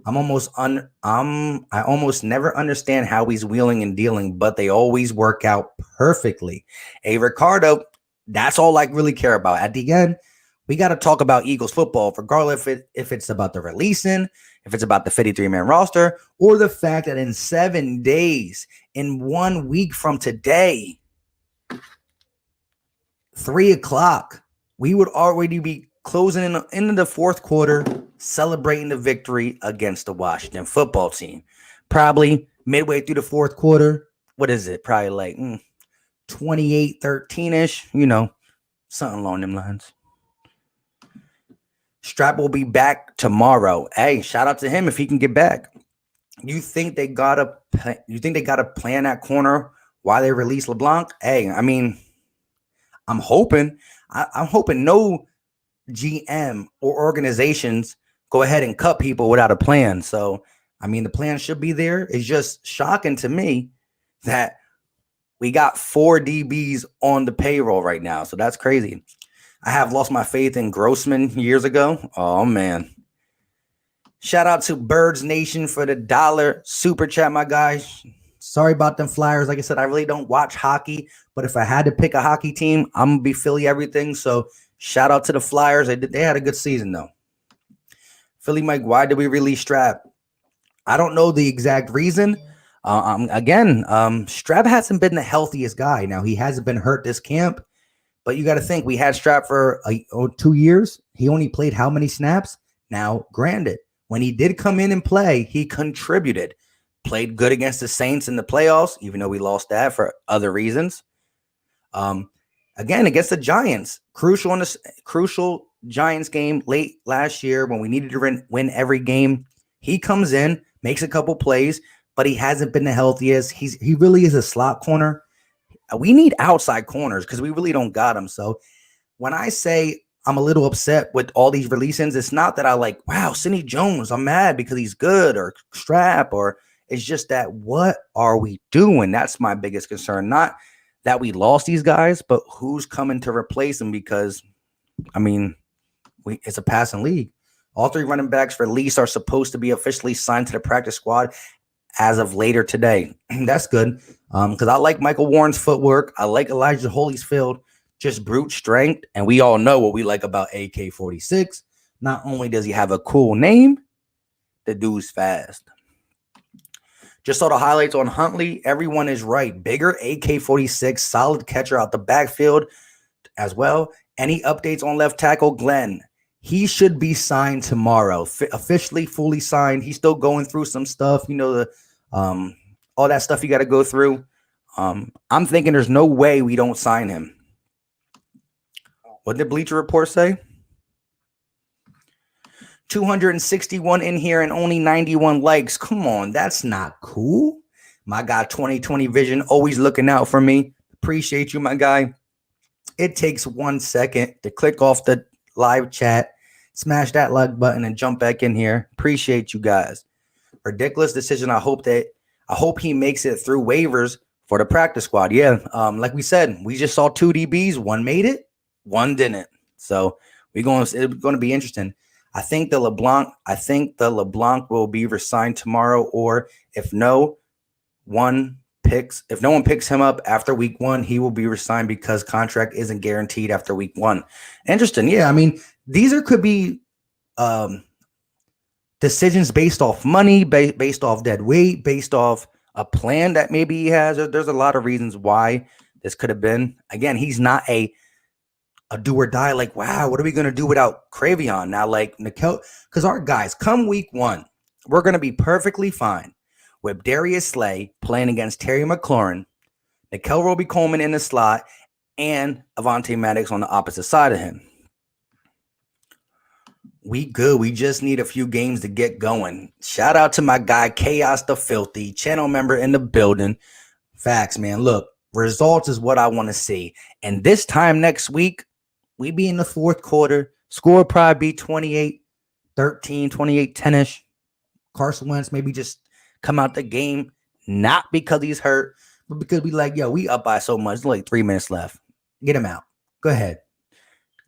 I almost never understand how he's wheeling and dealing, but they always work out perfectly. Hey, Ricardo, that's all I really care about. At the end, we got to talk about Eagles football, regardless if it's about the releasing, if it's about the 53-man roster, or the fact that in 7 days, in 1 week from today, 3:00, we would already be closing into the fourth quarter, celebrating the victory against the Washington football team. Probably midway through the fourth quarter. What is it? Probably like 28-13-ish, something along them lines. Strap will be back tomorrow. Hey, shout out to him if he can get back. You think they gotta plan that corner while they release LeBlanc? Hey, I mean, I'm hoping no GM or organizations go ahead and cut people without a plan. So, I mean, the plan should be there. It's just shocking to me that we got 4 DBs on the payroll right now. So that's crazy. I have lost my faith in Grossman years ago. Oh, man. Shout out to Birds Nation for the $1 super chat, my guys. Sorry about them Flyers. Like I said, I really don't watch hockey, but if I had to pick a hockey team, I'm going to be Philly everything. So shout out to the Flyers. They had a good season, though. Philly Mike, why did we release Strap? I don't know the exact reason. Strap hasn't been the healthiest guy. Now, he hasn't been hurt this camp. But you got to think, we had Strap for 2 years. He only played how many snaps? Now, granted, when he did come in and play, he contributed. Played good against the Saints in the playoffs, even though we lost that for other reasons. Again, against the Giants, crucial Giants game late last year when we needed to win every game. He comes in, makes a couple plays, but he hasn't been the healthiest. He really is a slot corner. We need outside corners because we really don't got them. So when I say I'm a little upset with all these releases, it's not that I like, wow, Sidney Jones, I'm mad because he's good, or Strap, or it's just that what are we doing? That's my biggest concern. Not that we lost these guys, but who's coming to replace them? Because, I mean, it's a passing league. All 3 running backs released are supposed to be officially signed to the practice squad as of later today. That's good. Because I like Michael Warren's footwork. I like Elijah Holyfield, just brute strength. And we all know what we like about AK-46. Not only does he have a cool name, the dude's fast. Just saw the highlights on Huntley. Everyone is right. Bigger AK-46, solid catcher out the backfield as well. Any updates on left tackle? Glenn, he should be signed tomorrow. Officially, fully signed. He's still going through some stuff. All that stuff you got to go through. I'm thinking there's no way we don't sign him. What did Bleacher Report say? 261 in here and only 91 likes. Come on, that's not cool. My guy, 2020 Vision, always looking out for me. Appreciate you, my guy. It takes 1 second to click off the live chat, smash that like button, and jump back in here. Appreciate you guys. Ridiculous decision. I hope he makes it through waivers for the practice squad. Yeah, like we said, we just saw 2 DBs. One made it, one didn't. So it's going to be interesting. I think the LeBlanc will be resigned tomorrow, or if no one picks him up after week 1, he will be resigned because contract isn't guaranteed after week 1. Interesting. Yeah, I mean, these could be decisions based off money, based off dead weight, based off a plan that maybe he has. There's a lot of reasons why this could have been. Again, he's not a do or die. Like, wow, what are we going to do without Cre'Von? Now, like, Nickel, because our guys, come week 1, we're going to be perfectly fine with Darius Slay playing against Terry McLaurin, Nickel Roby-Coleman in the slot, and Avonte Maddox on the opposite side of him. We good. We just need a few games to get going. Shout out to my guy, Chaos the Filthy, channel member in the building. Facts, man. Look, results is what I want to see. And this time next week, we be in the fourth quarter. Score will probably be 28-13, 28-10-ish. Carson Wentz maybe just come out the game, not because he's hurt, but because we like, yo, we up by so much. There's like 3 minutes left. Get him out. Go ahead.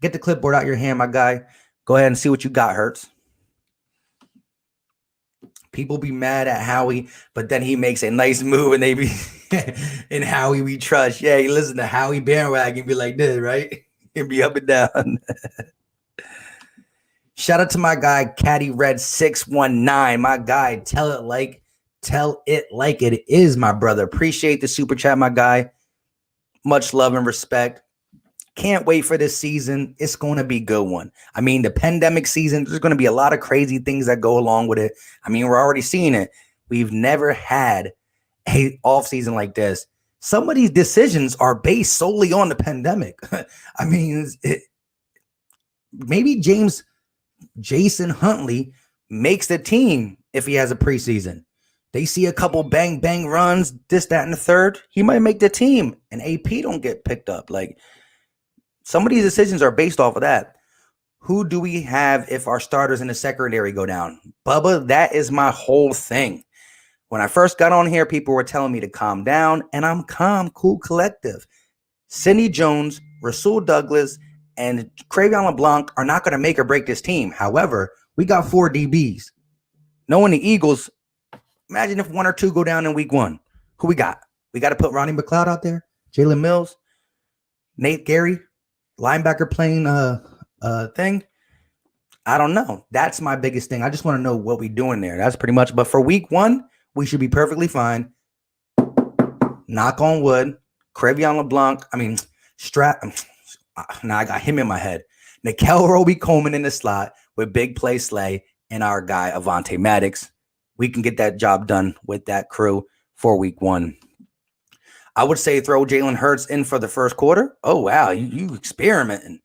Get the clipboard out your hand, my guy. Go ahead and see what you got, Hurts. People be mad at Howie, but then he makes a nice move and they be in Howie we trust. Yeah, you listen to Howie bandwagon be like this, right? It'd be up and down. Shout out to my guy, Caddy Red 619. My guy, tell it like it is, my brother. Appreciate the super chat, my guy. Much love and respect. Can't wait for this season. It's going to be a good one. I mean, the pandemic season, there's going to be a lot of crazy things that go along with it. I mean, we're already seeing it. We've never had a offseason like this. Some of these decisions are based solely on the pandemic. I mean, maybe Jason Huntley makes the team if he has a preseason. They see a couple bang, bang runs, this, that, and the third. He might make the team, and AP don't get picked up. Like, some of these decisions are based off of that. Who do we have if our starters in the secondary go down? Bubba, that is my whole thing. When I first got on here, people were telling me to calm down, and I'm calm, cool, collective. Sidney Jones, Rasul Douglas, and Cre'Von LeBlanc are not going to make or break this team. However, we got 4 DBs. Knowing the Eagles, imagine if 1 or 2 go down in week 1. Who we got? We got to put Ronnie McLeod out there, Jalen Mills, Nate Gary, linebacker playing thing. I don't know. That's my biggest thing. I just want to know what we're doing there. That's pretty much. But for week 1, we should be perfectly fine. Knock on wood. Cre'Von LeBlanc. I mean, now I got him in my head. Nickel Roby-Coleman in the slot with big play Slay and our guy Avonte Maddox. We can get that job done with that crew for week 1. I would say throw Jalen Hurts in for the first quarter. Oh, wow. You experimenting.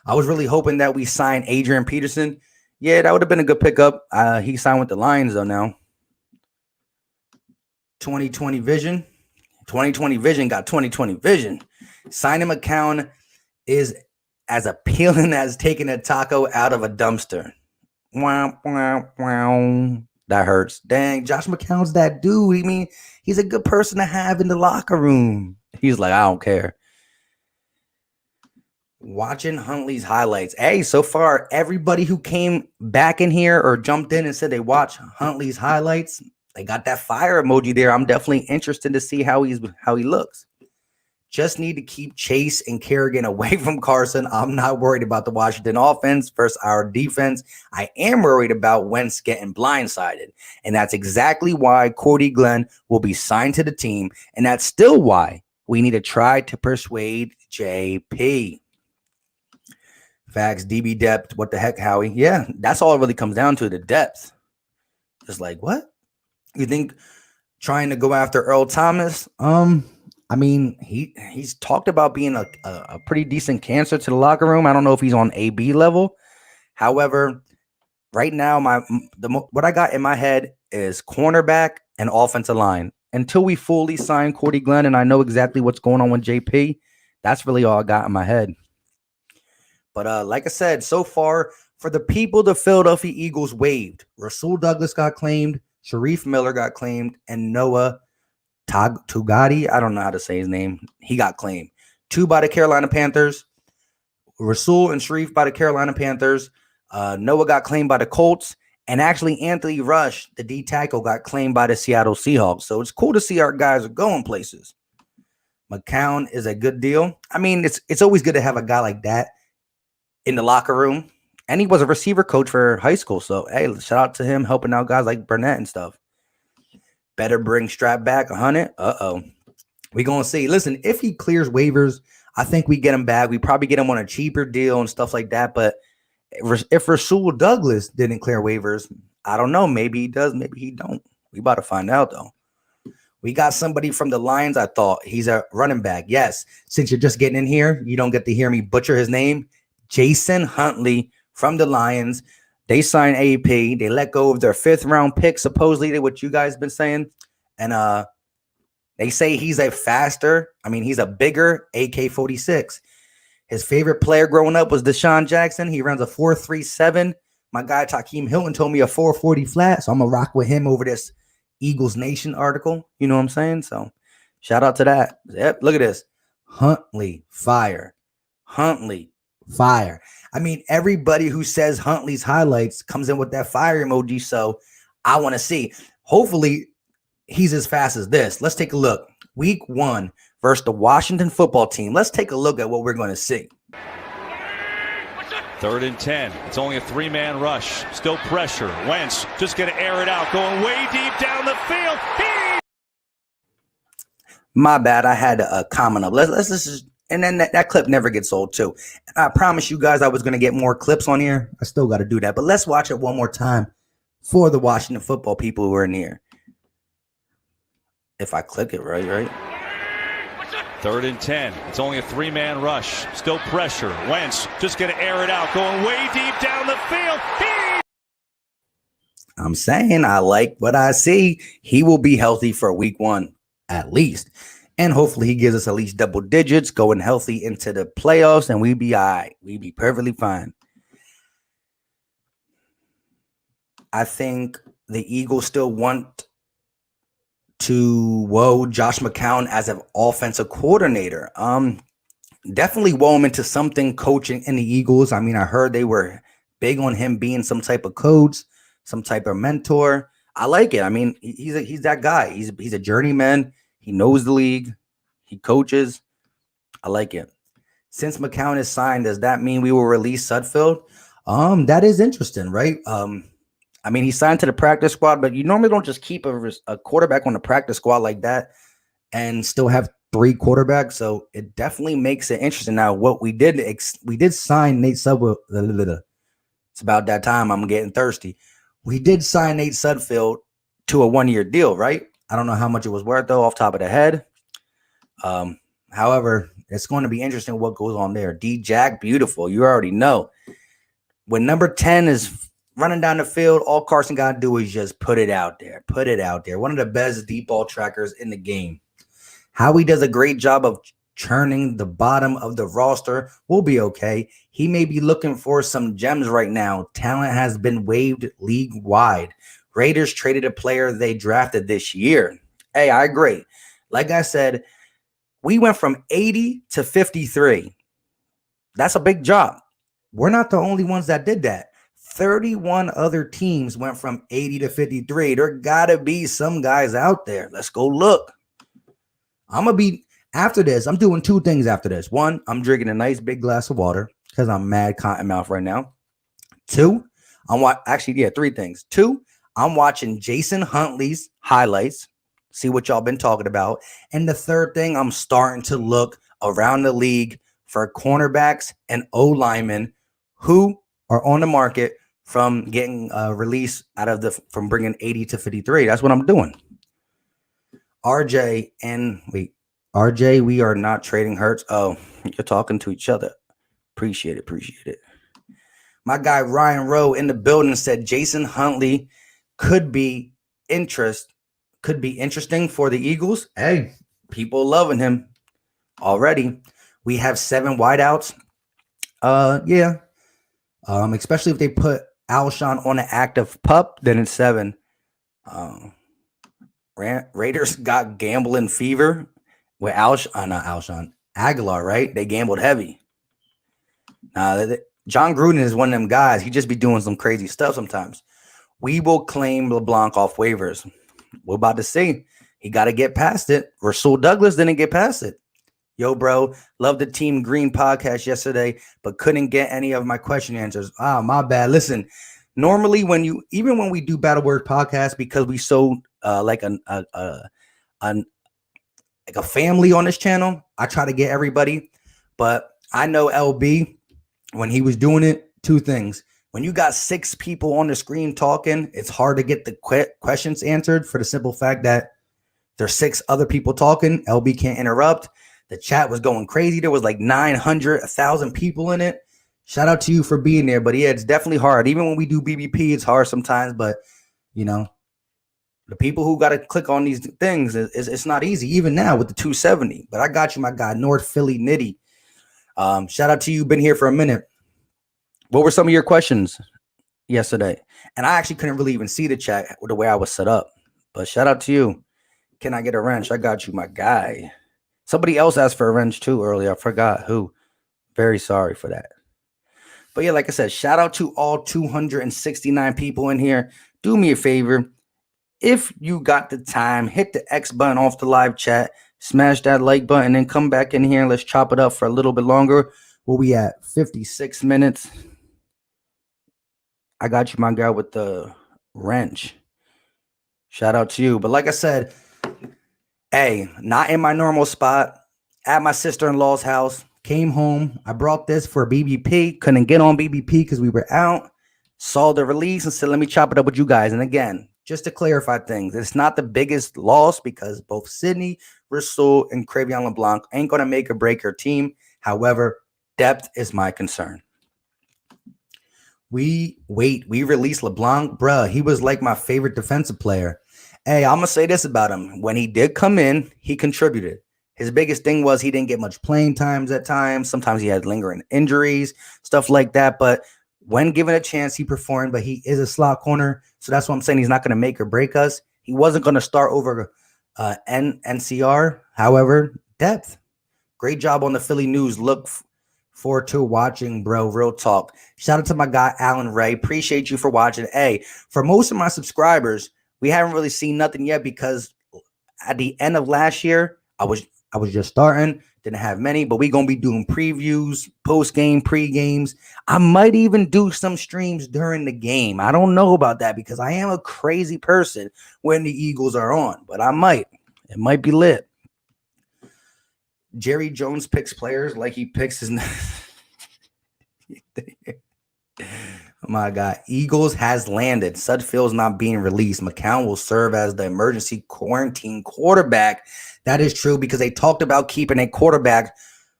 I was really hoping that we signed Adrian Peterson. Yeah, that would have been a good pickup. He signed with the Lions, though, now. 2020 vision. 2020 vision got 2020 vision. Signing McCown is as appealing as taking a taco out of a dumpster. Wow, wow, wow. That hurts. Dang, Josh McCown's that dude. I mean, he's a good person to have in the locker room. He's like, I don't care. Watching Huntley's highlights. Hey, so far, everybody who came back in here or jumped in and said they watched Huntley's highlights, they got that fire emoji there. I'm definitely interested to see how he looks. Just need to keep Chase and Kerrigan away from Carson. I'm not worried about the Washington offense versus our defense. I am worried about Wentz getting blindsided. And that's exactly why Cordy Glenn will be signed to the team. And that's still why we need to try to persuade JP. Facts, DB depth. What the heck, Howie? Yeah, that's all it really comes down to, the depth. Just like, what? You think trying to go after Earl Thomas? I mean, he's talked about being a pretty decent cancer to the locker room. I don't know if he's on AB level. However, right now, what I got in my head is cornerback and offensive line. Until we fully sign Cordy Glenn and I know exactly what's going on with JP, that's really all I got in my head. But like I said, so far, for the people the Philadelphia Eagles waived, Rasul Douglas got claimed, Sharif Miller got claimed, and Noah Tugati, I don't know how to say his name. He got claimed. 2 by the Carolina Panthers. Rasul and Sharif by the Carolina Panthers. Noah got claimed by the Colts. And actually, Anthony Rush, the D tackle, got claimed by the Seattle Seahawks. So it's cool to see our guys are going places. McCown is a good deal. I mean, it's always good to have a guy like that in the locker room. And he was a receiver coach for high school. So, hey, shout out to him helping out guys like Burnett and stuff. Better bring Strap back 100. Uh-oh. We going to see. Listen, if he clears waivers, I think we get him back. We probably get him on a cheaper deal and stuff like that. But if Rasul Douglas didn't clear waivers, I don't know. Maybe he does. Maybe he don't. We about to find out, though. We got somebody from the Lions. I thought he's a running back. Yes. Since you're just getting in here, you don't get to hear me butcher his name. Jason Huntley from the Lions. They signed AP. They let go of their 5th round pick, supposedly, what you guys been saying. And they say he's he's a bigger AK-46. His favorite player growing up was Deshaun Jackson. He runs a 4.37. My guy Takeem Hilton told me a 4.40 flat, so I'm going to rock with him over this Eagles Nation article. You know what I'm saying? So shout out to that. Yep, look at this. Huntley, fire. Huntley, fire. I mean, everybody who says Huntley's highlights comes in with that fire emoji, so I want to see. Hopefully, he's as fast as this. Let's take a look. Week 1 versus the Washington football team. Let's take a look at what we're going to see. 3rd and 10. It's only a 3-man rush. Still pressure. Wentz just going to air it out. Going way deep down the field. My bad. I had a comment up. Let's just, and then that clip never gets old too. And I promise you guys I was going to get more clips on here. I still got to do that. But let's watch it one more time for the Washington football people who are in here. If I click it right. 3rd and 10. It's only a 3-man rush. Still pressure. Wentz just going to air it out. Going way deep down the field. I'm saying I like what I see. He will be healthy for week 1 at least. And hopefully he gives us at least double digits going healthy into the playoffs. And we be all right. We be perfectly fine. I think the Eagles still want to Josh McCown as an offensive coordinator. Definitely woe him into something coaching in the Eagles. I mean, I heard they were big on him being some type of coach, some type of mentor. I like it. I mean, he's that guy. He's a journeyman. He knows the league. He coaches. I like it. Since McCown is signed, does that mean we will release Sudfeld? That is interesting, right? I mean, he signed to the practice squad, but you normally don't just keep a quarterback on the practice squad like that and still have 3 quarterbacks. So it definitely makes it interesting. Now, what we did sign Nate Sudfeld. It's about that time. I'm getting thirsty. We did sign Nate Sudfeld to a 1-year deal, right? I don't know how much it was worth, though, off top of the head. However, it's going to be interesting what goes on there. D-Jack, beautiful. You already know. When number 10 is running down the field, all Carson got to do is just put it out there. Put it out there. One of the best deep ball trackers in the game. Howie does a great job of churning the bottom of the roster. We'll be okay. He may be looking for some gems right now. Talent has been waived league-wide. Raiders traded a player they drafted this year. Hey, I agree. Like I said, we went from 80 to 53. That's a big job. We're not the only ones that did that. 31 other teams went from 80 to 53. There got to be some guys out there. Let's go look. After this, I'm doing 2 things after this. 1, I'm drinking a nice big glass of water because I'm mad cotton mouth right now. 2, 3 things. 2, I'm watching Jason Huntley's highlights, see what y'all been talking about. And the 3rd thing, I'm starting to look around the league for cornerbacks and O-linemen who are on the market from getting released from bringing 80 to 53. That's what I'm doing. RJ, we are not trading Hurts. Oh, you're talking to each other. Appreciate it. My guy Ryan Rowe in the building said Jason Huntley could be interesting for the Eagles. Hey, people loving him already. We have 7 wideouts. Yeah. Especially if they put Alshon on an active pup, then it's 7. Raiders got gambling fever with Aguilar, right? They gambled heavy. John Gruden is one of them guys. He just be doing some crazy stuff sometimes. We will claim LeBlanc off waivers. We're about to see. He got to get past it. Rasul Douglas didn't get past it. Yo, bro, love the Team Green podcast yesterday, but couldn't get any of my question answers. Ah, my bad. Listen, normally even when we do Battle Word podcast, because we so like like a family on this channel, I try to get everybody. But I know LB, when he was doing it, two things. When you got 6 people on the screen talking, it's hard to get the questions answered for the simple fact that there's 6 other people talking. LB can't interrupt. The chat was going crazy. There was like 900, 1,000 people in it. Shout out to you for being there. But yeah, it's definitely hard. Even when we do BBP, it's hard sometimes. But, the people who got to click on these things, it's not easy, even now with the 270. But I got you, my guy, North Philly Nitty. Shout out to you. Been here for a minute. What were some of your questions yesterday? And I actually couldn't really even see the chat the way I was set up. But shout out to you. Can I get a wrench? I got you, my guy. Somebody else asked for a wrench too earlier. I forgot who. Very sorry for that. But yeah, like I said, shout out to all 269 people in here. Do me a favor. If you got the time, hit the X button off the live chat, smash that like button, and come back in here and let's chop it up for a little bit longer. Where we at? 56 minutes. I got you, my guy, with the wrench. Shout out to you. But like I said, hey, not in my normal spot, at my sister-in-law's house. Came home. I brought this for BBP. Couldn't get on BBP because we were out. Saw the release and said, let me chop it up with you guys. And again, just to clarify things, it's not the biggest loss because both Sydney, Rasul, and Cre'Von LeBlanc ain't going to make or break your team. However, depth is my concern. We released LeBlanc. Bruh, he was like my favorite defensive player. Hey, I'm going to say this about him. When he did come in, he contributed. His biggest thing was he didn't get much playing times at times. Sometimes he had lingering injuries, stuff like that. But when given a chance, he performed. But he is a slot corner. So that's what I'm saying. He's not going to make or break us. He wasn't going to start over NCR. However, depth. Great job on the Philly News. Look forward to watching, bro. Real talk. Shout out to my guy, Alan Ray. Appreciate you for watching. Hey, for most of my subscribers, we haven't really seen nothing yet because at the end of last year, I was just starting, didn't have many, but we're going to be doing previews, post-game, pre-games. I might even do some streams during the game. I don't know about that because I am a crazy person when the Eagles are on, but I might. It might be lit. Jerry Jones picks players like he picks his... Oh my God. Eagles has landed. Sudfield's not being released. McCown will serve as the emergency quarantine quarterback. That is true because they talked about keeping a quarterback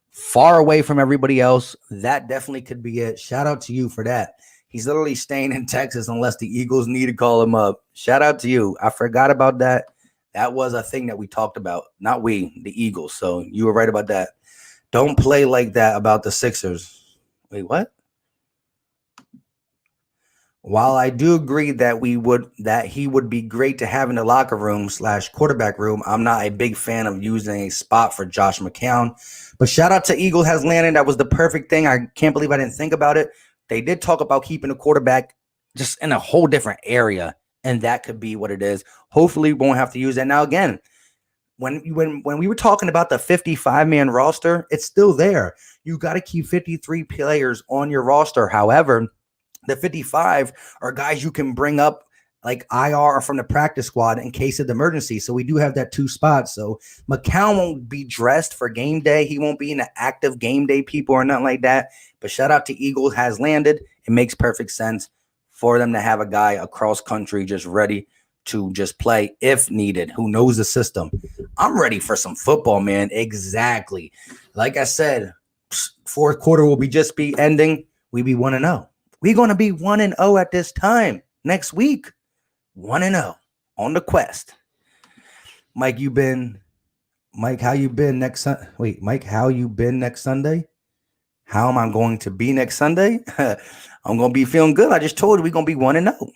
far away from everybody else. That definitely could be it. Shout out to you for that. He's literally staying in Texas unless the Eagles need to call him up. Shout out to you. I forgot about that. That was a thing that we talked about. Not we, the Eagles. So you were right about that. Don't play like that about the Sixers. Wait, what? While I do agree that he would be great to have in the locker room / quarterback room, I'm not a big fan of using a spot for Josh McCown. But shout out to Eagle has landed. That was the perfect thing. I can't believe I didn't think about it. They did talk about keeping the quarterback just in a whole different area, and that could be what it is. Hopefully, we won't have to use that. Now, again, when we were talking about the 55-man roster, it's still there. You got to keep 53 players on your roster. However, the 55 are guys you can bring up like IR or from the practice squad in case of the emergency. So we do have that 2 spots. So McCown won't be dressed for game day. He won't be in the active game day people or nothing like that. But shout out to Eagles has landed. It makes perfect sense for them to have a guy across country just ready to just play if needed, who knows the system. I'm ready for some football, man. Exactly. Like I said, fourth quarter will be ending. We be 1-0. We're going to be 1-0 at this time next week. 1-0 on the quest. Mike, how you been next Sunday? Wait, Mike, how you been next Sunday? How am I going to be next Sunday? I'm going to be feeling good. I just told you we're going to be 1-0.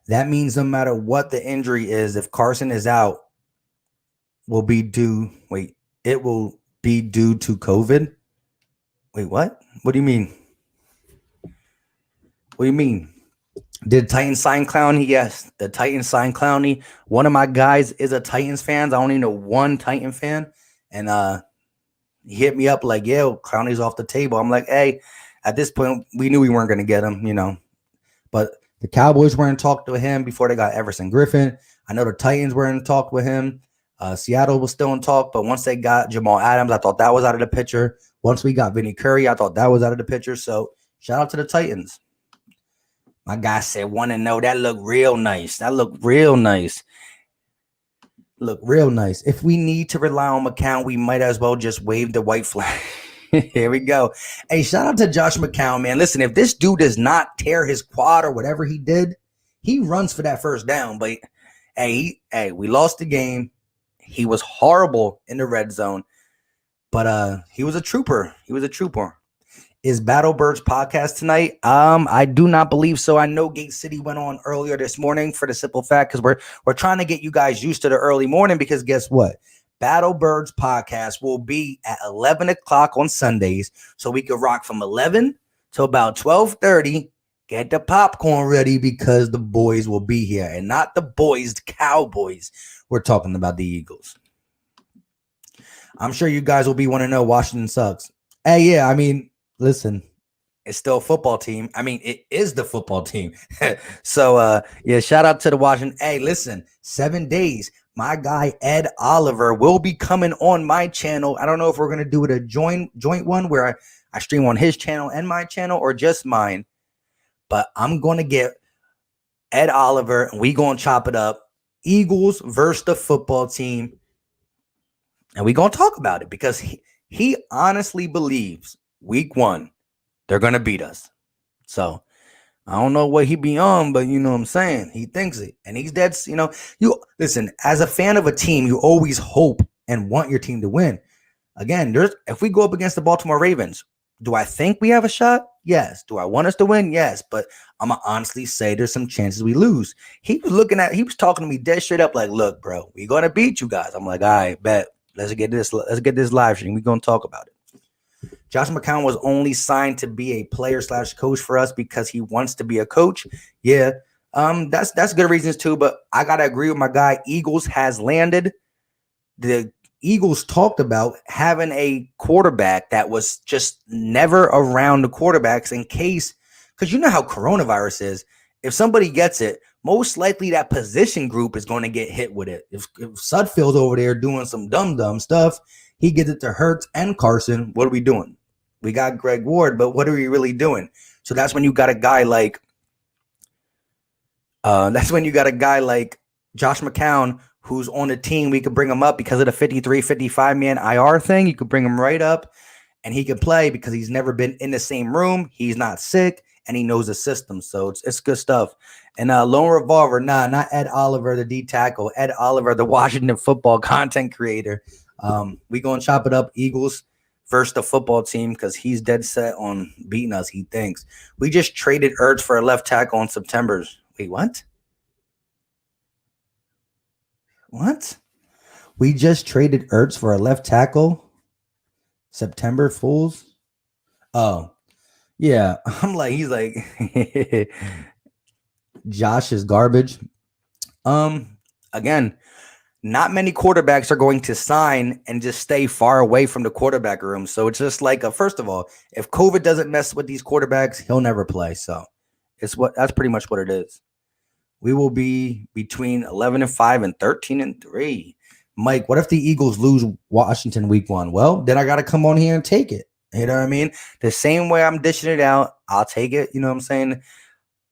That means no matter what the injury is, if Carson is out, it will be due to COVID. Wait, what? What do you mean? What do you mean? Did Titans sign Clowney? Yes, the Titans signed Clowney. One of my guys is a Titans fan. I only know one Titan fan, and he hit me up like, "Yo, Clowney's off the table." I'm like, "Hey, at this point, we knew we weren't going to get him, But the Cowboys were in talk with him before they got Everson Griffin. I know the Titans were in talk with him. Seattle was still in talk, but once they got Jamal Adams, I thought that was out of the picture. Once we got Vinny Curry, I thought that was out of the picture. So shout out to the Titans. My guy said 1-0. That looked real nice. Look real nice. If we need to rely on McCown, we might as well just wave the white flag. Here we go. Hey, shout out to Josh McCown, man. Listen, if this dude does not tear his quad or whatever he did, he runs for that first down. But hey, we lost the game. He was horrible in the red zone, but he was a trooper. Is Battle Birds podcast tonight? I do not believe so. I know Gate City went on earlier this morning for the simple fact because we're trying to get you guys used to the early morning because guess what? Battle Birds podcast will be at 11 o'clock on Sundays, so we could rock from 11 to about 12:30. Get the popcorn ready because the boys will be here, and not the boys, the Cowboys. We're talking about the Eagles. I'm sure you guys will be want to know Washington sucks. Hey, yeah, I mean, listen, it's still a football team. I mean, it is the football team. So, yeah, shout out to the Washington. Hey, listen, 7 days. My guy, Ed Oliver, will be coming on my channel. I don't know if we're going to do it a joint one where I stream on his channel and my channel or just mine. But I'm going to get Ed Oliver, and we going to chop it up. Eagles versus the football team. And we going to talk about it because he honestly believes week 1, they're going to beat us. So I don't know what he be on, but you know what I'm saying? He thinks it. And he's dead. You listen, as a fan of a team, you always hope and want your team to win. Again, if we go up against the Baltimore Ravens, do I think we have a shot? Yes. Do I want us to win? Yes. But I'm going to honestly say there's some chances we lose. He was talking to me dead straight up like, look, bro, we're going to beat you guys. I'm like, all right, bet. Let's get this live stream. We're going to talk about it. Josh McCown was only signed to be a player/coach for us because he wants to be a coach. Yeah, that's good reasons too. But I gotta agree with my guy. Eagles has landed. The Eagles talked about having a quarterback that was just never around the quarterbacks in case, because you know how coronavirus is. If somebody gets it, most likely that position group is going to get hit with it. If Sudfeld's over there doing some dumb stuff, he gets it to Hurts and Carson. What are we doing? We got Greg Ward, but what are we really doing? So that's when you got a guy like Josh McCown, who's on the team. We could bring him up because of the 53, 55-man IR thing. You could bring him right up, and he could play because he's never been in the same room. He's not sick, and he knows the system. So it's good stuff. And Lone Revolver, not Ed Oliver, the D tackle. Ed Oliver, the Washington football content creator. We gonna chop it up. Eagles versus the football team because he's dead set on beating us. He thinks we just traded Ertz for a left tackle in September. Wait, what? What? We just traded Ertz for a left tackle. September fools. Oh, yeah. He's like, Josh is garbage. Again, not many quarterbacks are going to sign and just stay far away from the quarterback room. So it's just like, first of all, if COVID doesn't mess with these quarterbacks, he'll never play. So that's pretty much what it is. We will be between 11-5 and 13-3. Mike, what if the Eagles lose Washington week 1? Well, then I got to come on here and take it. You know what I mean? The same way I'm dishing it out, I'll take it. You know what I'm saying?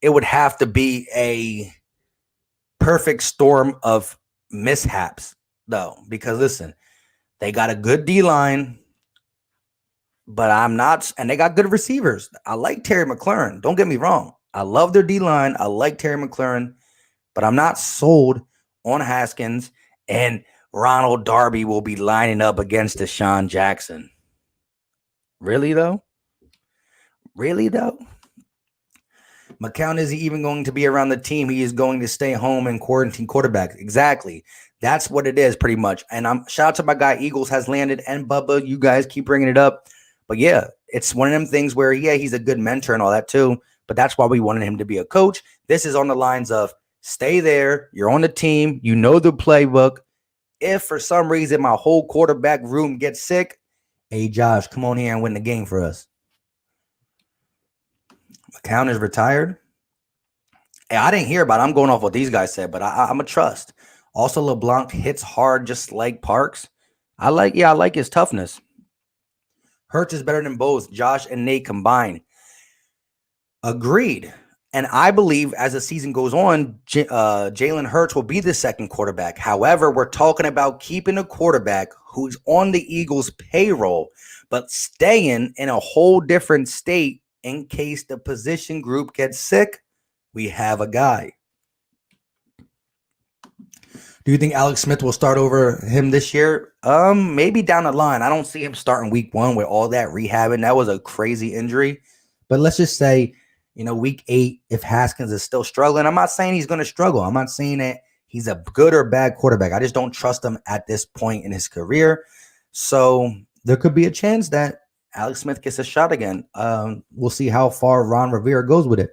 It would have to be a perfect storm of mishaps, though, because listen, they got a good D-line, but and they got good receivers. I like Terry McLaurin. Don't get me wrong. I love their D-line. I like Terry McLaurin, but I'm not sold on Haskins, and Ronald Darby will be lining up against Deshaun Jackson. Really, though? McCown isn't even going to be around the team. He is going to stay home and quarantine quarterback. Exactly. That's what it is pretty much. And shout out to my guy Eagles has landed, and Bubba, you guys keep bringing it up. But yeah, it's one of them things where, yeah, he's a good mentor and all that too. but that's why we wanted him to be a coach. This is on the lines of stay there. You're on the team. You know the playbook. If for some reason my whole quarterback room gets sick, hey, Josh, come on here and win the game for us. McCown is retired. Hey, I didn't hear about it. I'm going off what these guys said, but I'm a trust. Also, LeBlanc hits hard just like Parks. I like his toughness. Hurts is better than both Josh and Nate combined. Agreed. And I believe as the season goes on, Jalen Hurts will be the second quarterback. However, we're talking about keeping a quarterback who's on the Eagles' payroll, but staying in a whole different state in case the position group gets sick. We have a guy. Do you think Alex Smith will start over him this year? Maybe down the line. I don't see him starting week 1 with all that rehabbing. That was a crazy injury. But let's just say, week 8, if Haskins is still struggling, I'm not saying he's going to struggle. I'm not saying that he's a good or bad quarterback. I just don't trust him at this point in his career. So there could be a chance that Alex Smith gets a shot again. We'll see how far Ron Rivera goes with it.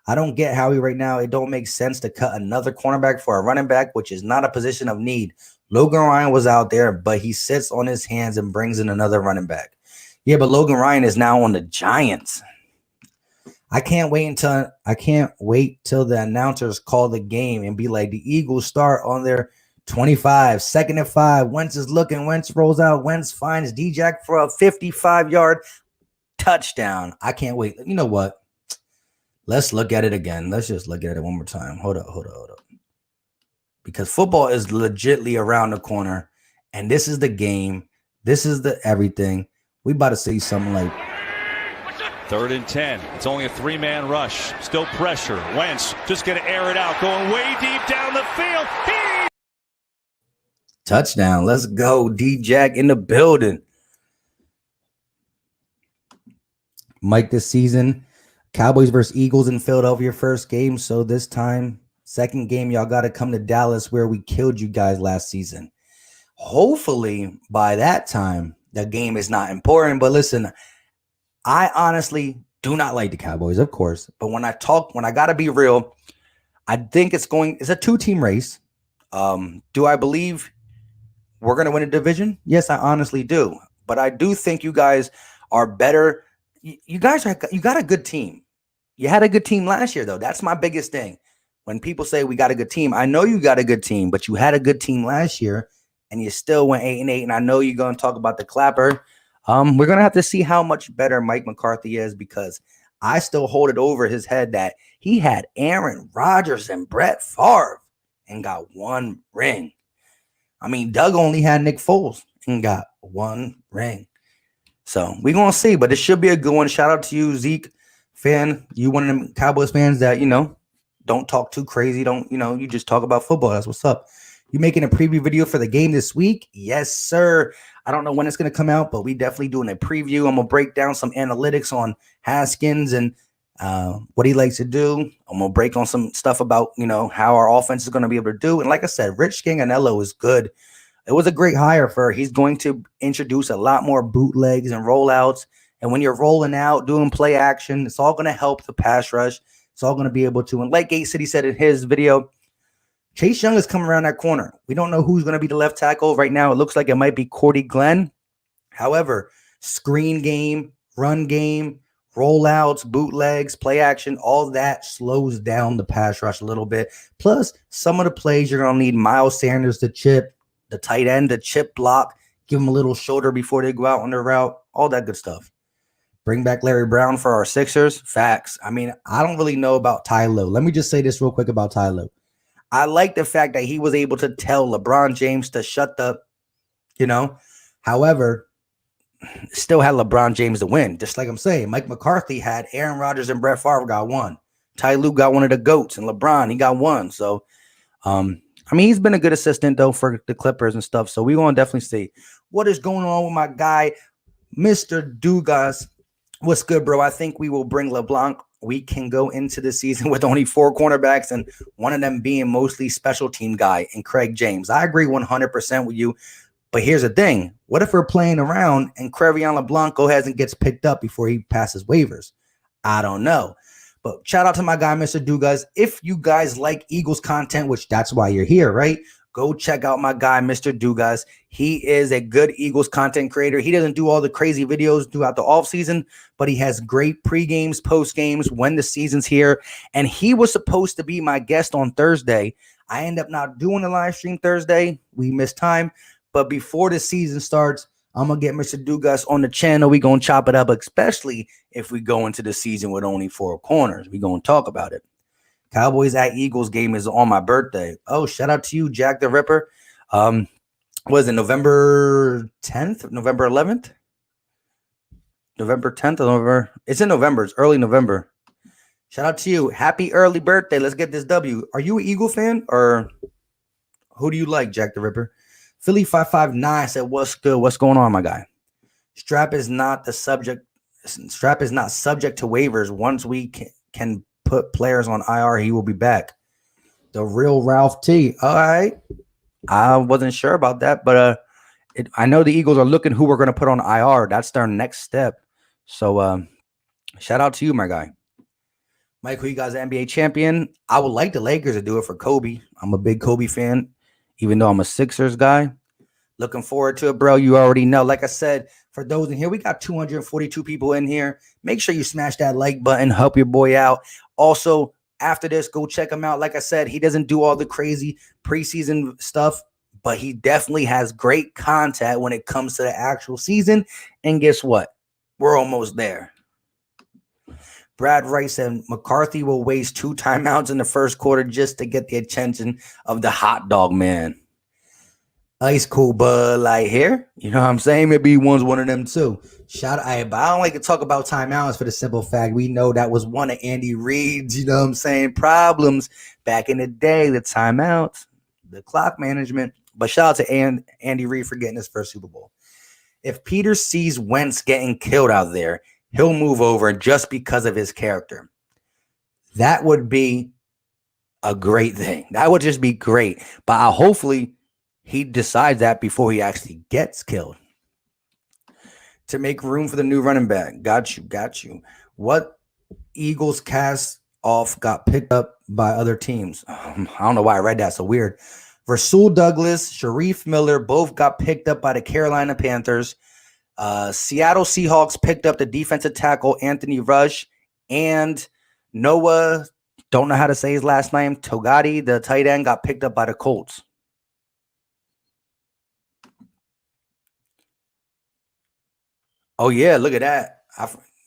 I don't get Howie right now. It don't make sense to cut another cornerback for a running back, which is not a position of need. Logan Ryan was out there, but he sits on his hands and brings in another running back. Yeah, but Logan Ryan is now on the Giants. I can't wait till the announcers call the game and be like, the Eagles start on their 25, 2nd and 5. Wentz is looking. Wentz rolls out. Wentz finds D-Jack for a 55-yard touchdown. I can't wait. You know what? Let's look at it again. Let's just look at it one more time. Hold up. Because football is legitly around the corner, and this is the game. This is the everything. We about to see something like 3rd and 10. It's only a 3-man rush. Still pressure. Wentz just going to air it out. Going way deep down the field. Touchdown. Let's go. D-Jack in the building. Mike, this season, Cowboys versus Eagles in Philadelphia first game. So this time, second game, y'all got to come to Dallas where we killed you guys last season. Hopefully, by that time, the game is not important. But listen, I honestly do not like the Cowboys, of course. But when I got to be real, I think it's a 2-team race. Do I believe we're going to win a division? Yes, I honestly do. But I do think you guys are better. You got a good team. You had a good team last year, though. That's my biggest thing. When people say we got a good team, I know you got a good team, but you had a good team last year, and you still went 8-8. And I know you're going to talk about the clapper. We're going to have to see how much better Mike McCarthy is, because I still hold it over his head that he had Aaron Rodgers and Brett Favre and got 1 ring. I mean, Doug only had Nick Foles and got 1 ring. So we're going to see, but it should be a good one. Shout out to you, Zeke fan. You one of them Cowboys fans that, don't talk too crazy. You just talk about football. That's what's up. You making a preview video for the game this week? Yes, sir. I don't know when it's going to come out, but we definitely doing a preview. I'm going to break down some analytics on Haskins and what he likes to do. I'm going to break on some stuff about, how our offense is going to be able to do. And like I said, Rich Scanganello is good. It was a great hire for her. He's going to introduce a lot more bootlegs and rollouts. And when you're rolling out, doing play action, it's all going to help the pass rush. It's all going to be able to. And like Gate City said in his video, Chase Young is coming around that corner. We don't know who's going to be the left tackle. Right now, it looks like it might be Cordy Glenn. However, screen game, run game, rollouts, bootlegs, play action, all that slows down the pass rush a little bit. Plus, some of the plays you're going to need Miles Sanders to chip, the tight end to chip block, give them a little shoulder before they go out on their route, all that good stuff. Bring back Larry Brown for our Sixers. Facts. I mean, I don't really know about Ty Lue. Let me just say this real quick about Ty Lue. I like the fact that he was able to tell LeBron James to shut the, However, still had LeBron James to win. Just like I'm saying, Mike McCarthy had Aaron Rodgers and Brett Favre got 1. Ty Lue got one of the GOATs, and LeBron, he got 1. So, he's been a good assistant, though, for the Clippers and stuff. So we're going to definitely see what is going on with my guy, Mr. Dugas. What's good, bro? I think we will bring LeBlanc. We can go into the season with only 4 cornerbacks and one of them being mostly special team guy and Craig James. I agree 100% with you. But here's the thing. What if we're playing around and Cre'Von LeBlanc goes ahead and gets picked up before he passes waivers? I don't know. But shout out to my guy, Mr. Dugas. If you guys like Eagles content, which that's why you're here, right? Go check out my guy, Mr. Dugas. He is a good Eagles content creator. He doesn't do all the crazy videos throughout the offseason, but he has great pre-games, post-games when the season's here. And he was supposed to be my guest on Thursday. I end up not doing the live stream Thursday. We missed time. But before the season starts, I'm going to get Mr. Dugas on the channel. We're going to chop it up, especially if we go into the season with only 4 corners. We're going to talk about it. Cowboys at Eagles game is on my birthday. Oh, shout out to you, Jack the Ripper. Was it November 10th? November 11th? November 10th or November? It's in November. It's early November. Shout out to you. Happy early birthday. Let's get this W. Are you an Eagle fan or who do you like, Jack the Ripper? Philly 559 said, what's good? What's going on, my guy? Strap is not subject to waivers. Once we can put players on IR, he will be back. The real Ralph T. All right. I wasn't sure about that, but I know the Eagles are looking who we're going to put on IR. That's their next step. So shout out to you, my guy. Mike, who you guys an NBA champion? I would like the Lakers to do it for Kobe. I'm a big Kobe fan, even though I'm a Sixers guy. Looking forward to it, bro. You already know. Like I said, for those in here, we got 242 people in here. Make sure you smash that like button. Help your boy out. Also, after this, go check him out. Like I said, he doesn't do all the crazy preseason stuff, but he definitely has great content when it comes to the actual season. And guess what? We're almost there. Brad Wright said McCarthy will waste 2 timeouts in the first quarter just to get the attention of the hot dog man. Ice cold Bud Light here. You know what I'm saying? Maybe he wants one of them too. But I don't like to talk about timeouts for the simple fact we know that was one of Andy Reid's, you know what I'm saying, problems back in the day, the timeouts, the clock management. But shout out to Andy Reid for getting his first Super Bowl. If Peter sees Wentz getting killed out there, he'll move over just because of his character. That would be a great thing. That would just be great. But hopefully he decides that before he actually gets killed. To make room for the new running back. Got you. What Eagles cast off got picked up by other teams? I don't know why I read that. So weird. Rasul Douglas, Sharif Miller both got picked up by the Carolina Panthers. Seattle Seahawks picked up the defensive tackle Anthony Rush, and Noah, don't know how to say his last name, Togati, the tight end, got picked up by the Colts. Oh, yeah, look at that.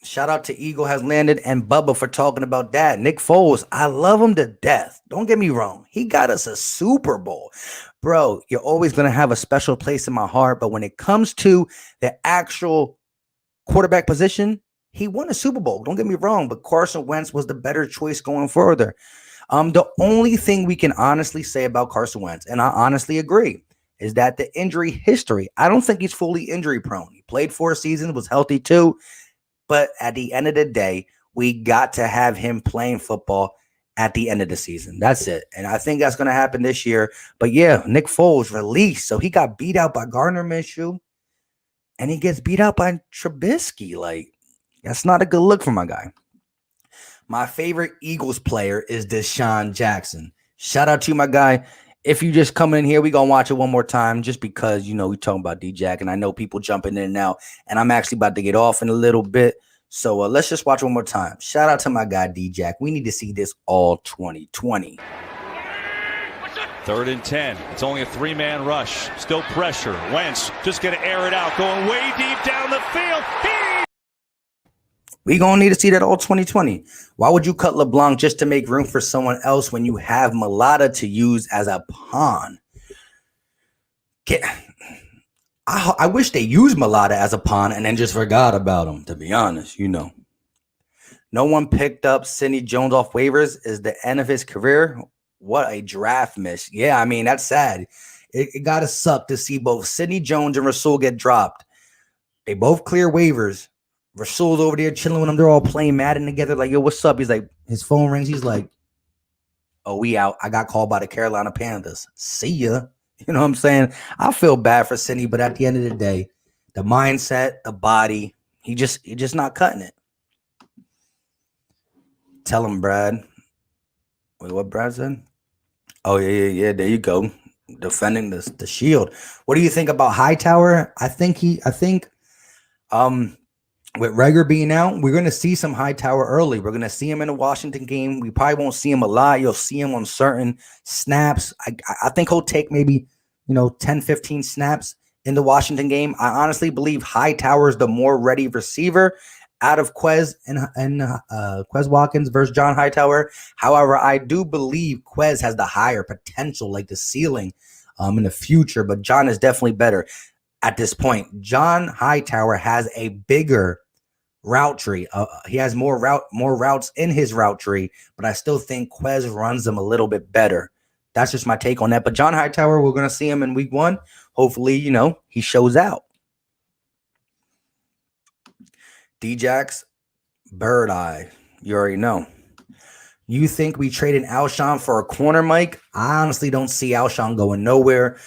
Shout out to Eagle has landed and Bubba for talking about that. Nick Foles, I love him to death. Don't get me wrong. He got us a Super Bowl. Bro, you're always going to have a special place in my heart. But when it comes to the actual quarterback position, he won a Super Bowl. Don't get me wrong. But Carson Wentz was the better choice going further. The only thing we can honestly say about Carson Wentz, and I honestly agree, is that the injury history. I don't think he's fully injury prone. He played 4 seasons, was healthy too. But at the end of the day, we got to have him playing football at the end of the season. That's it. And I think that's going to happen this year. But yeah, Nick Foles released. So he got beat out by Gardner Minshew. And he gets beat out by Trubisky. Like, that's not a good look for my guy. My favorite Eagles player is Deshaun Jackson. Shout out to my guy. If you just come in here, we're going to watch it one more time just because, you know, we're talking about D-Jack, and I know people jumping in and out, and I'm actually about to get off in a little bit. So let's just watch one more time. Shout out to my guy, D-Jack. We need to see this all 2020. 3rd and 10. It's only a 3-man rush. Still pressure. Wentz just going to air it out, going way deep down the field. We going to need to see that all 2020. Why would you cut LeBlanc just to make room for someone else when you have Mulata to use as a pawn? I wish they used Mulata as a pawn and then just forgot about him, to be honest, you know. No one picked up Sidney Jones off waivers. Is the end of his career? What a draft miss. Yeah, I mean, that's sad. It got to suck to see both Sidney Jones and Rasul get dropped. They both clear waivers. Rasul's over there chilling with them. They're all playing Madden together. Like, yo, what's up? He's like, his phone rings. He's like, oh, we out. I got called by the Carolina Panthers. See ya. You know what I'm saying? I feel bad for Sidney, but at the end of the day, the mindset, the body, he just not cutting it. Tell him, Brad. Wait, what Brad said? Oh, yeah. There you go. Defending the shield. What do you think about Hightower? I think with Reagor being out, we're going to see some Hightower early. We're going to see him in the Washington game. We probably won't see him a lot. You'll see him on certain snaps. I think he'll take maybe, 10, 15 snaps in the Washington game. I honestly believe Hightower is the more ready receiver out of Quez and Quez Watkins versus John Hightower. However, I do believe Quez has the higher potential, like the ceiling in the future, but John is definitely better. At this point, John Hightower has a bigger route tree. He has more routes in his route tree, but I still think Quez runs them a little bit better. That's just my take on that. But John Hightower, we're going to see him in week 1. Hopefully, he shows out. D-Jax, Bird Eye. You already know. You think we traded Alshon for a corner, Mike? I honestly don't see Alshon going nowhere.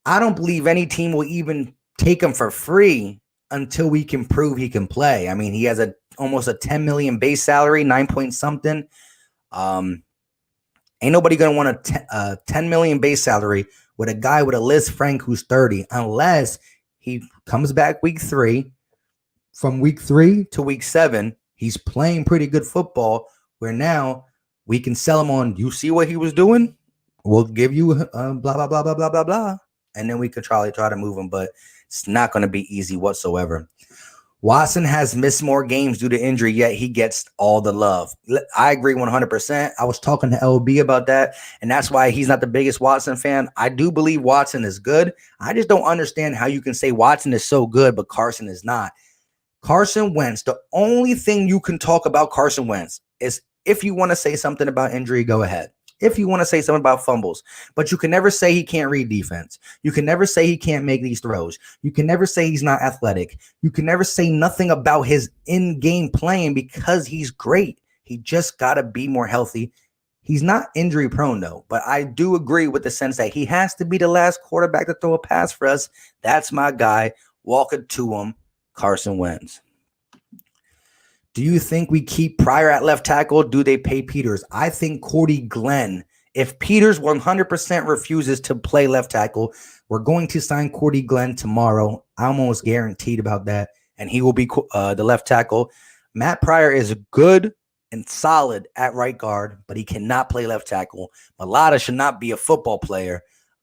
I don't believe any team will even take him for free until we can prove he can play. I mean, he has almost a $10 million base salary, 9 point something. Ain't nobody going to want a $10 million base salary with a guy with a Liz Frank who's 30, unless he comes back week 3. From week 3 to week 7, he's playing pretty good football, where now we can sell him on, you see what he was doing? We'll give you blah, blah, blah, blah, blah, blah, blah. And then we could try to move him, but it's not going to be easy whatsoever. Watson has missed more games due to injury, yet he gets all the love. I agree 100%. I was talking to LB about that, and that's why he's not the biggest Watson fan. I do believe Watson is good. I just don't understand how you can say Watson is so good, but Carson is not. Carson Wentz, the only thing you can talk about Carson Wentz is if you want to say something about injury, go ahead. If you want to say something about fumbles, but you can never say he can't read defense. You can never say he can't make these throws. You can never say he's not athletic. You can never say nothing about his in-game playing because he's great. He just got to be more healthy. He's not injury prone though, but I do agree with the sense that he has to be the last quarterback to throw a pass for us. That's my guy. Walk it to him. Carson Wentz. Do you think we keep Pryor at left tackle? Do they pay Peters? I think Cordy Glenn. If Peters 100% refuses to play left tackle, we're going to sign Cordy Glenn tomorrow. I'm almost guaranteed about that. And he will be the left tackle. Matt Pryor is good and solid at right guard, but he cannot play left tackle. Mulata should not be a football player.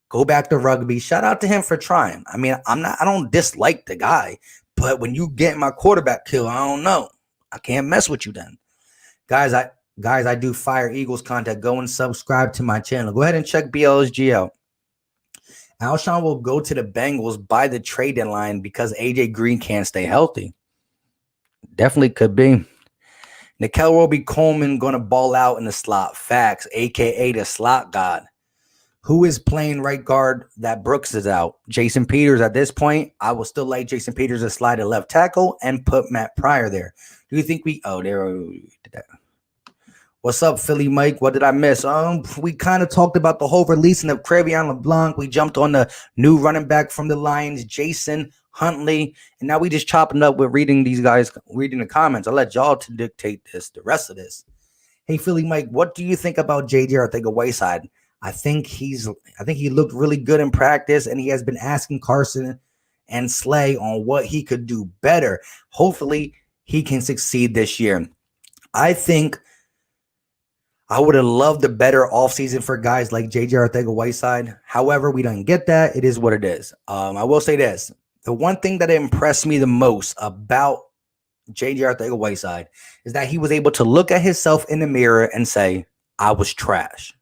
Go back to rugby. Shout out to him for trying. I mean, I don't dislike the guy, but when you get my quarterback kill, I don't know. I can't mess with you then. Guys, I do Fire Eagles content. Go and subscribe to my channel. Go ahead and check BLSG out. Alshon will go to the Bengals by the trade deadline because AJ Green can't stay healthy. Definitely could be. Nickel Roby Coleman going to ball out in the slot. Facts, a.k.a. the slot god. Who is playing right guard that Brooks is out? Jason Peters. At this point, I will still like Jason Peters to slide at left tackle and put Matt Pryor there. Do you think What's up, Philly Mike? What did I miss? We kind of talked about the whole releasing of Cre'Von LeBlanc. We jumped on the new running back from the Lions, Jason Huntley, and now we just chopping up with reading the comments. I'll let y'all to dictate the rest of this. Hey, Philly Mike, what do you think about J.J. Arcega-Whiteside? I think he looked really good in practice, and he has been asking Carson and Slay on what he could do better. Hopefully, he can succeed this year. I think I would have loved a better offseason for guys like J.J. Arcega-Whiteside. However, we don't get that. It is what it is. I will say this. The one thing that impressed me the most about J.J. Arcega-Whiteside is that he was able to look at himself in the mirror and say, I was trash.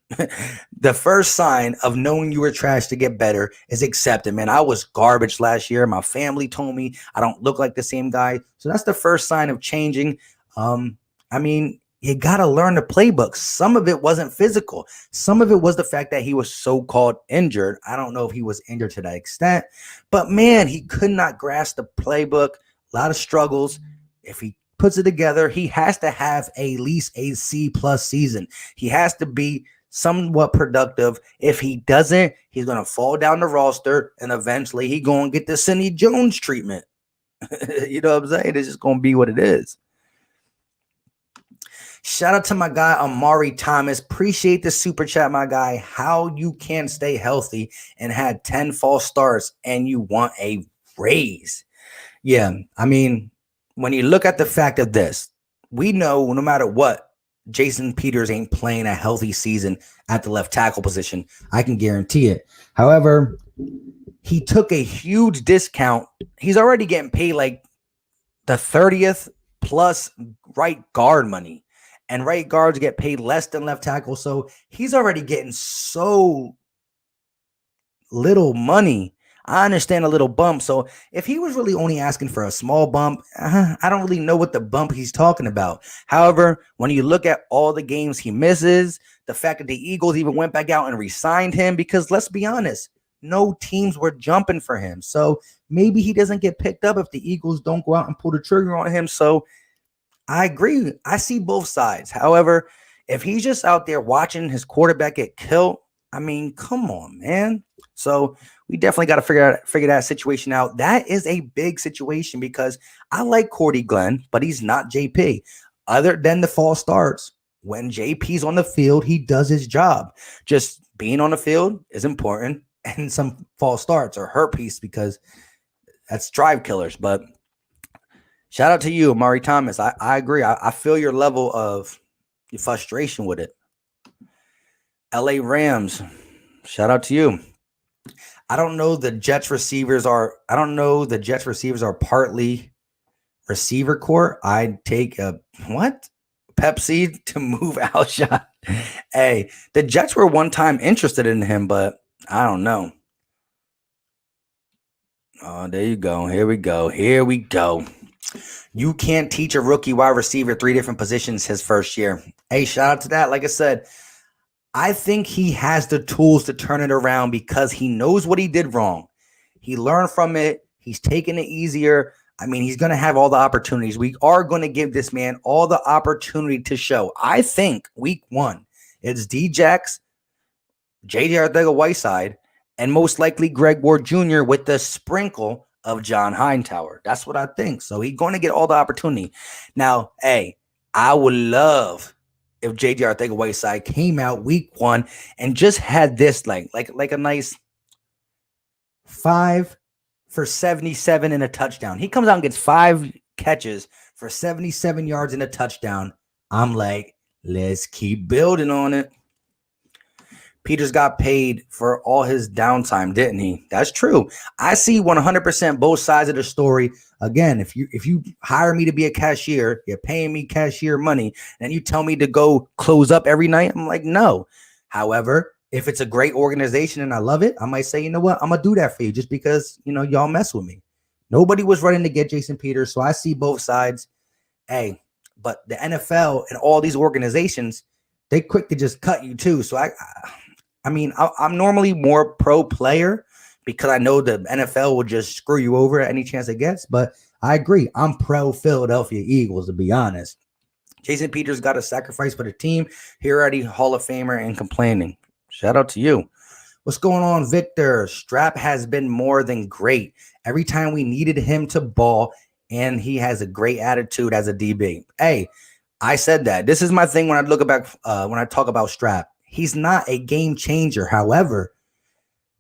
The first sign of knowing you were trash to get better is accept it, man. I was garbage last year. My family told me I don't look like the same guy. So that's the first sign of changing. I mean, you got to learn the playbook. Some of it wasn't physical. Some of it was the fact that he was so-called injured. I don't know if he was injured to that extent, but man, he could not grasp the playbook. A lot of struggles. If he puts it together, he has to have at least a C+ season. He has to be somewhat productive. If he doesn't, he's going to fall down the roster, and eventually he's going to get the Sidney Jones treatment. You know what I'm saying? It's just going to be what it is. Shout out to my guy Amari Thomas. Appreciate the super chat, my guy. How you can stay healthy and had 10 false starts and you want a raise. Yeah, I mean, when you look at the fact of this, we know no matter what, Jason Peters ain't playing a healthy season at the left tackle position. I can guarantee it. However, he took a huge discount. He's already getting paid like the 30th plus right guard money. And right guards get paid less than left tackle. So he's already getting so little money. I understand a little bump. So if he was really only asking for a small bump, I don't really know what the bump he's talking about. However, when you look at all the games he misses, the fact that the Eagles even went back out and re-signed him, because let's be honest, no teams were jumping for him. So maybe he doesn't get picked up if the Eagles don't go out and pull the trigger on him. So I agree. I see both sides. However, if he's just out there watching his quarterback get killed, I mean, come on, man. So we definitely got to figure that situation out. That is a big situation because I like Cordy Glenn, but he's not JP. Other than the false starts, when JP's on the field, he does his job. Just being on the field is important, and some false starts are her piece because that's drive killers. But shout out to you, Amari Thomas. I agree. I feel your level of your frustration with it. LA Rams, shout out to you. I don't know the Jets receivers are partly receiver core. I'd take a Pepsi to move Alshon. Hey, the Jets were one time interested in him, but I don't know. Oh, there you go. Here we go. You can't teach a rookie wide receiver 3 different positions his first year. Hey, shout out to that. Like I said, I think he has the tools to turn it around because he knows what he did wrong. He learned from it. He's taking it easier. I mean, he's going to have all the opportunities. We are going to give this man all the opportunity to show. I think week 1, it's D-Jax, J.J. Arcega-Whiteside, and most likely Greg Ward Jr. with the sprinkle of John Hightower. That's what I think. So he's going to get all the opportunity. Now, hey, I would love if J.J. Arcega-Whiteside came out week 1 and just had this like a nice 5 for 77 and a touchdown. He comes out and gets 5 catches for 77 yards and a touchdown. I'm like, let's keep building on it. Peters got paid for all his downtime, didn't he? That's true. I see 100% both sides of the story. Again, if you hire me to be a cashier, you're paying me cashier money, and you tell me to go close up every night, I'm like, no. However, if it's a great organization and I love it, I might say, you know what, I'm going to do that for you just because, y'all mess with me. Nobody was running to get Jason Peters, so I see both sides. Hey, but the NFL and all these organizations, they quick to just cut you too. So I'm normally more pro player because I know the NFL will just screw you over at any chance it gets. But I agree. I'm pro Philadelphia Eagles, to be honest. Jason Peters got a sacrifice for the team. He already Hall of Famer and complaining. Shout out to you. What's going on, Victor? Strap has been more than great. Every time we needed him to ball, and he has a great attitude as a DB. Hey, I said that. This is my thing when I talk about Strap. He's not a game changer. However,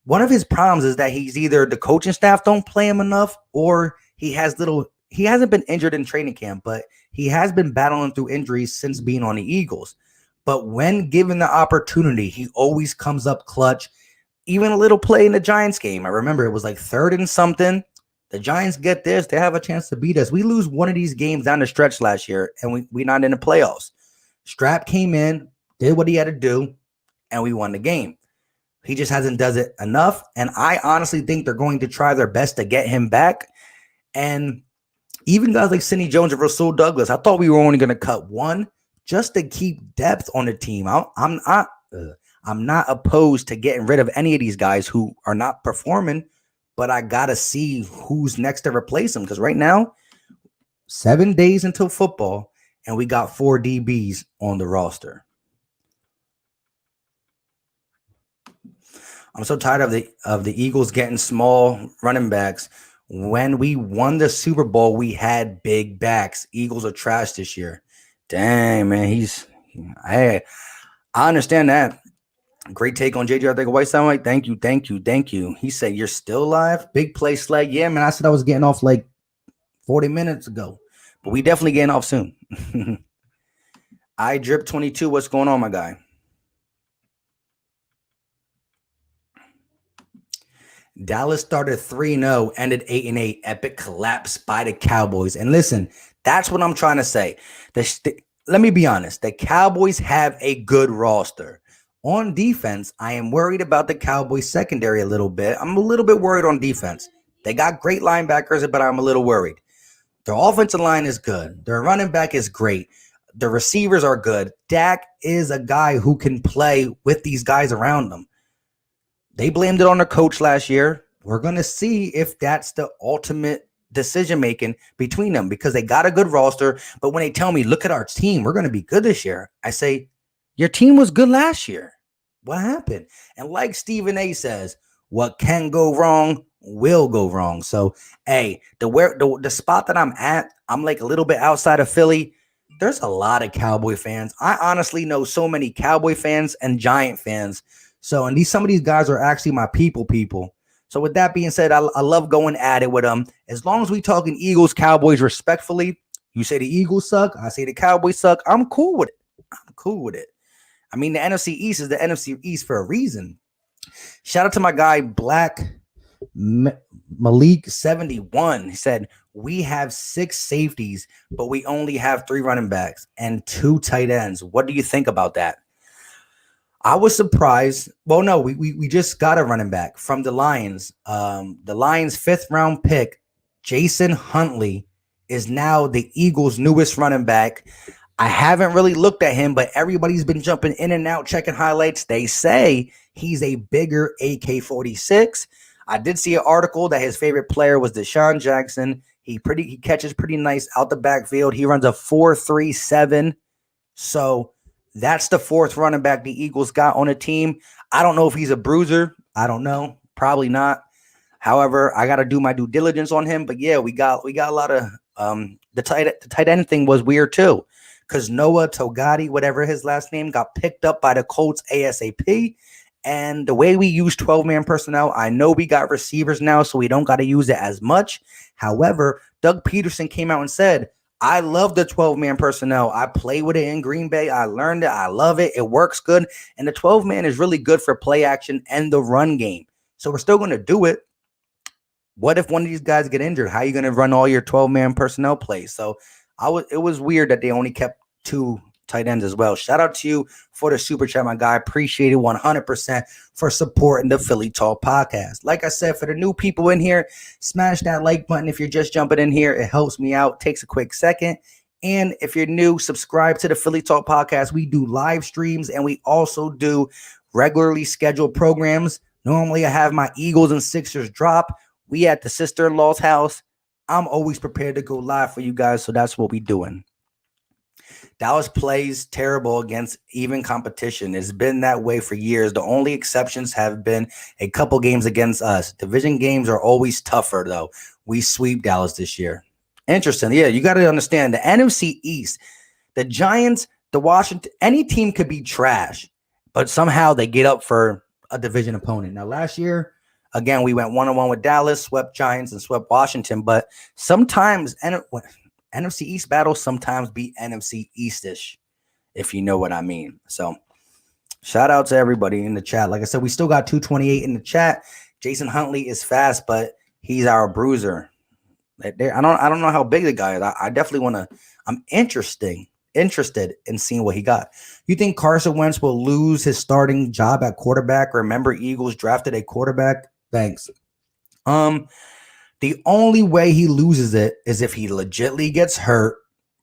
one of his problems is that he's either the coaching staff don't play him enough or he hasn't been injured in training camp, but he has been battling through injuries since being on the Eagles. But when given the opportunity, he always comes up clutch. Even a little play in the Giants game. I remember it was like 3rd and something. The Giants get this. They have a chance to beat us. We lose one of these games down the stretch last year, and we're not in the playoffs. Strap came in, did what he had to do, and we won the game. He just hasn't done it enough, and I honestly think they're going to try their best to get him back. And even guys like Sidney Jones and Rasul Douglas, I thought we were only going to cut one just to keep depth on the team. I'm not opposed to getting rid of any of these guys who are not performing, but I got to see who's next to replace them because right now, 7 days until football, and we got 4 DBs on the roster. I'm so tired of the Eagles getting small running backs. When we won the Super Bowl, we had big backs. Eagles are trash this year. Dang, man. I understand that. Great take on JJ Arthur-Whiteside. Thank you. He said, "You're still live? Big play slag." Yeah, man. I said I was getting off like 40 minutes ago, but we definitely getting off soon. I drip 22. What's going on, my guy? Dallas started 3-0, ended 8-8. Epic collapse by the Cowboys. And listen, that's what I'm trying to say. Let me be honest. The Cowboys have a good roster. On defense, I am worried about the Cowboys secondary a little bit. I'm a little bit worried on defense. They got great linebackers, but I'm a little worried. Their offensive line is good. Their running back is great. The receivers are good. Dak is a guy who can play with these guys around them. They blamed it on their coach last year. We're going to see if that's the ultimate decision-making between them because they got a good roster. But when they tell me, look at our team, we're going to be good this year, I say, your team was good last year. What happened? And like Stephen A says, what can go wrong will go wrong. So, hey, the spot that I'm at, I'm like a little bit outside of Philly. There's a lot of Cowboy fans. I honestly know so many Cowboy fans and Giant fans. So, and some of these guys are actually my people. So with that being said, I love going at it with them. As long as we talking Eagles, Cowboys respectfully, you say the Eagles suck, I say the Cowboys suck. I'm cool with it. I mean, the NFC East is the NFC East for a reason. Shout out to my guy, Black Malik 71. He said, we have 6 safeties, but we only have 3 running backs and 2 tight ends. What do you think about that? I was surprised. Well, no, we just got a running back from the Lions. The Lions' 5th round pick, Jason Huntley, is now the Eagles' newest running back. I haven't really looked at him, but everybody's been jumping in and out, checking highlights. They say he's a bigger AK-46. I did see an article that his favorite player was Deshaun Jackson. He catches pretty nice out the backfield. He runs a 4.37. So that's the 4th running back the Eagles got on a team. I don't know if he's a bruiser. I don't know. Probably not. However, I got to do my due diligence on him. But yeah, we got a lot of the tight end thing was weird too, because Noah Togati, whatever his last name, got picked up by the Colts ASAP. And the way we use 12-man personnel, I know we got receivers now, so we don't got to use it as much. However, Doug Peterson came out and said, I love the 12-man personnel. I play with it in Green Bay. I learned it. I love it. It works good. And the 12-man is really good for play action and the run game. So we're still going to do it. What if one of these guys get injured? How are you going to run all your 12-man personnel plays? So it was weird that they only kept 2 tight ends as well. Shout out to you for the super chat, my guy. Appreciate it 100% for supporting the Philly Talk podcast. Like I said, for the new people in here, smash that like button. If you're just jumping in here, it helps me out. Takes a quick second. And if you're new, subscribe to the Philly Talk podcast. We do live streams and we also do regularly scheduled programs. Normally I have my Eagles and Sixers drop. We at the sister-in-law's house. I'm always prepared to go live for you guys. So that's what we doing. Dallas plays terrible against even competition. It's been that way for years. The only exceptions have been a couple games against us. Division games are always tougher, though. We sweep Dallas this year. Interesting. Yeah, you got to understand the NFC East, the Giants, the Washington, any team could be trash, but somehow they get up for a division opponent. Now, last year, again, we went 1-1 with Dallas, swept Giants, and swept Washington, but sometimes NFC East battles sometimes beat NFC East-ish, if you know what I mean. So shout out to everybody in the chat. Like I said, we still got 228 in the chat. Jason Huntley is fast, but he's our bruiser. I don't know how big the guy is. I definitely want to. I'm interested in seeing what he got. You think Carson Wentz will lose his starting job at quarterback? Remember, Eagles drafted a quarterback. Thanks. The only way he loses it is if he legitimately gets hurt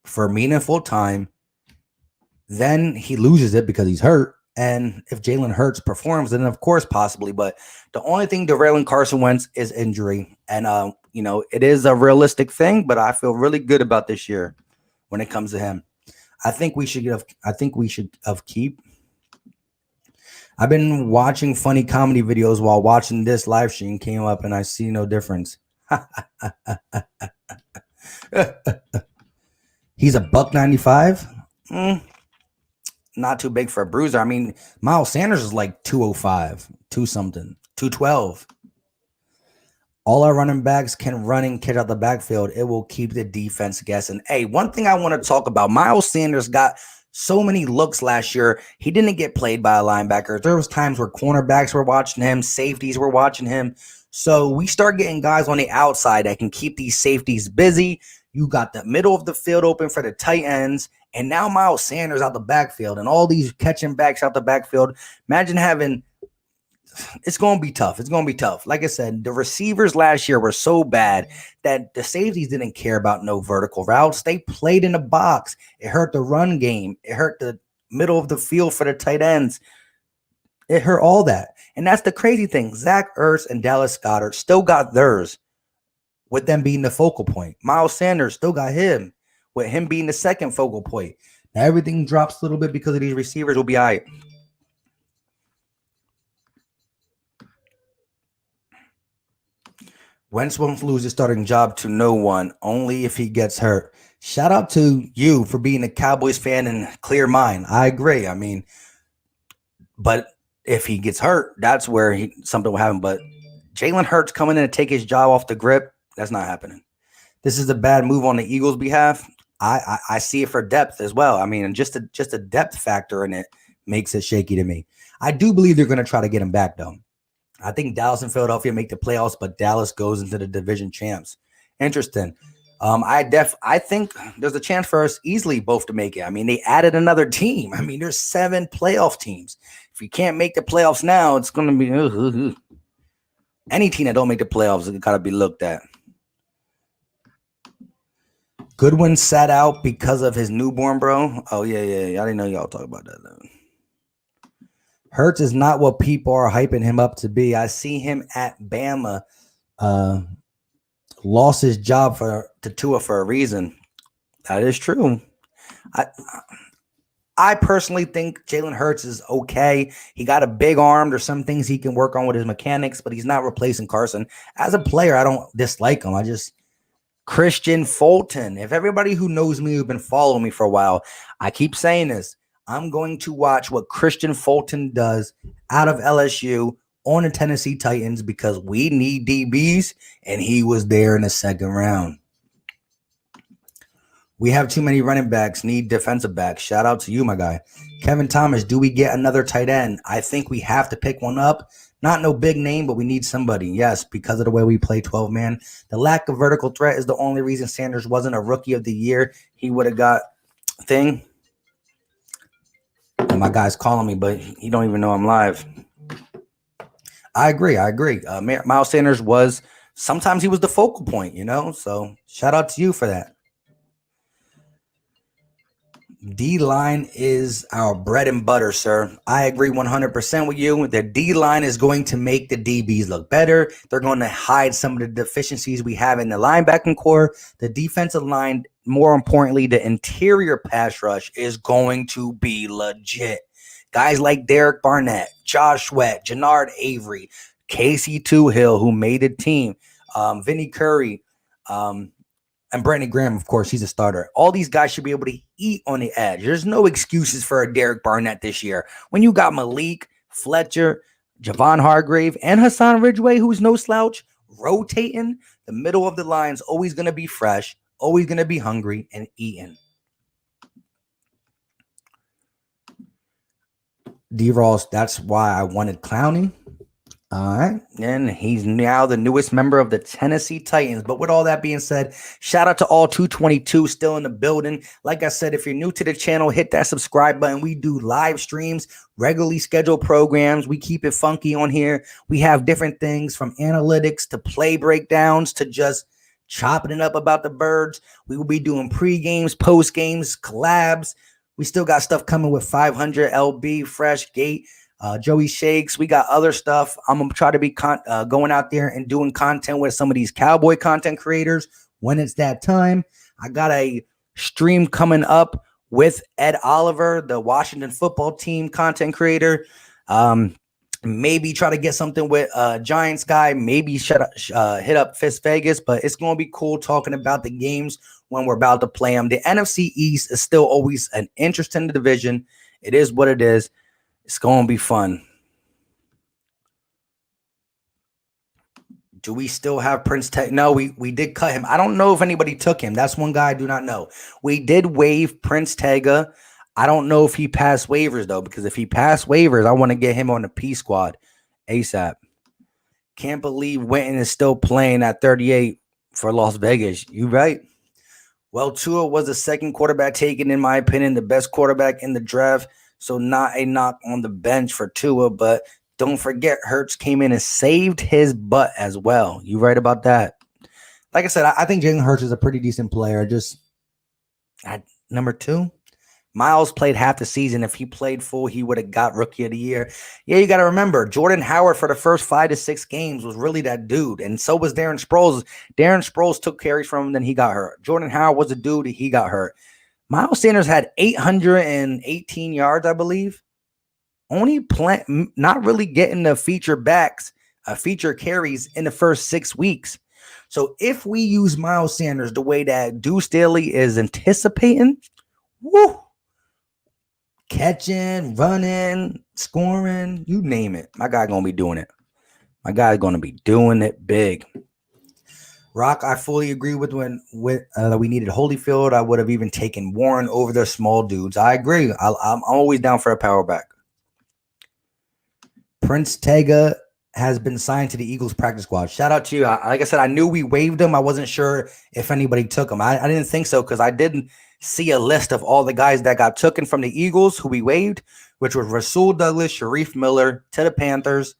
for meaningful time. Then he loses it because he's hurt. And if Jalen Hurts performs, then of course possibly. But the only thing derailing Carson Wentz is injury. And, it is a realistic thing, but I feel really good about this year when it comes to him. I think we should have keep. I've been watching funny comedy videos while watching this live stream came up, and I see no difference. He's a $195. Not too big for a bruiser. I mean, Miles Sanders is like 205, 212. All our running backs can run and catch out the backfield. It will keep the defense guessing. Hey, one thing I want to talk about, Miles Sanders got so many looks last year. He didn't get played by a linebacker. There was times where cornerbacks were watching him, safeties were watching him. So we start getting guys on the outside that can keep these safeties busy. You got the middle of the field open for the tight ends. And now Miles Sanders out the backfield and all these catching backs out the backfield. Imagine having – it's going to be tough. It's going to be tough. Like I said, the receivers last year were so bad that the safeties didn't care about no vertical routes. They played in the box. It hurt the run game. It hurt the middle of the field for the tight ends. It hurt all that. And that's the crazy thing. Zach Ertz and Dallas Goedert still got theirs with them being the focal point. Miles Sanders still got him with him being the second focal point. Now everything drops a little bit because of these receivers. Will be all right. Wentz won't lose his starting job to no one, only if he gets hurt. Shout out to you for being a Cowboys fan and clear mind. I agree. I mean, but if he gets hurt, that's where something will happen. But Jalen Hurts coming in to take his job off the grip, that's not happening. This is a bad move on the Eagles' behalf. I see it for depth as well. I mean, just a depth factor in it makes it shaky to me. I do believe they're going to try to get him back, though. I think Dallas and Philadelphia make the playoffs, but Dallas goes into the division champs. Interesting. I think there's a chance for us easily both to make it. I mean, they added another team. I mean, there's 7 playoff teams. If you can't make the playoffs now, it's going to be any team that don't make the playoffs has got to be looked at. Goodwin sat out because of his newborn, bro. Oh, yeah. I didn't know y'all talk about that, though. Hurts is not what people are hyping him up to be. I see him at Bama. Lost his job to Tua for a reason. That is true. I personally think Jalen Hurts is okay. He got a big arm. There's some things he can work on with his mechanics, but he's not replacing Carson. As a player, I don't dislike him. Christian Fulton. If everybody who knows me, who've been following me for a while, I keep saying this. I'm going to watch what Christian Fulton does out of LSU on the Tennessee Titans because we need DBs, and he was there in the second round. We have too many running backs, need defensive backs. Shout out to you, my guy. Kevin Thomas, do we get another tight end? I think we have to pick one up. Not no big name, but we need somebody. Yes, because of the way we play 12-man. The lack of vertical threat is the only reason Sanders wasn't a rookie of the year. He would have got thing. And my guy's calling me, but he don't even know I'm live. I agree. Miles Sanders sometimes he was the focal point, so shout out to you for that. D-line is our bread and butter, sir. I agree 100% with you. The D-line is going to make the DBs look better. They're going to hide some of the deficiencies we have in the linebacking core. The defensive line, more importantly, the interior pass rush is going to be legit. Guys like Derek Barnett, Josh Sweat, Jannard Avery, Casey Toohill, who made the team, Vinny Curry, and Brandon Graham, of course, he's a starter. All these guys should be able to eat on the edge. There's no excuses for a Derek Barnett this year. When you got Malik, Fletcher, Javon Hargrave, and Hassan Ridgeway, who's no slouch, rotating, the middle of the line's always going to be fresh, always going to be hungry, and eating. D-Ross, that's why I wanted Clowney. All right. And he's now the newest member of the Tennessee Titans. But with all that being said, shout out to all 222 still in the building. Like I said, if you're new to the channel, hit that subscribe button. We do live streams, regularly scheduled programs. We keep it funky on here. We have different things from analytics to play breakdowns to just chopping it up about the birds. We will be doing pre-games, post-games, collabs. We still got stuff coming with 500 LB, Fresh Gate. Joey Shakes, we got other stuff. I'm going to try to be going out there and doing content with some of these Cowboy content creators when it's that time. I got a stream coming up with Ed Oliver, the Washington football team content creator. Maybe try to get something with Giants guy. Maybe hit up Fist Vegas. But it's going to be cool talking about the games when we're about to play them. The NFC East is still always an interesting division. It is what it is. It's going to be fun. Do we still have Prince Tega? No, we did cut him. I don't know if anybody took him. That's one guy I do not know. We did waive Prince Tega. I don't know if he passed waivers, though, because if he passed waivers, I want to get him on the P squad ASAP. Can't believe Winton is still playing at 38 for Las Vegas. You right? Well, Tua was the second quarterback taken, in my opinion, the best quarterback in the draft. So not a knock on the bench for Tua, but don't forget Hurts came in and saved his butt as well. You right about that. Like I said, I think Jalen Hurts is a pretty decent player. Just at number 2, Miles played half the season. If he played full, he would have got Rookie of the Year. Yeah, you got to remember, Jordan Howard for the first 5 to 6 games was really that dude. And so was Darren Sproles. Darren Sproles took carries from him, then he got hurt. Jordan Howard was a dude, he got hurt. Miles Sanders had 818 yards, I believe. Only not really getting the feature carries in the first 6 weeks. So if we use Miles Sanders the way that Deuce Staley is anticipating, woo, catching, running, scoring, you name it, my guy gonna be doing it. My guy's gonna be doing it big. Rock, I fully agree with we needed Holyfield. I would have even taken Warren over the small dudes. I agree. I'm always down for a power back. Prince Tega has been signed to the Eagles practice squad. Shout out to you. Like I said, I knew we waived him. I wasn't sure if anybody took him. I didn't think so because I didn't see a list of all the guys that got taken from the Eagles who we waived, which was Rasul Douglas, Sharif Miller to the Panthers,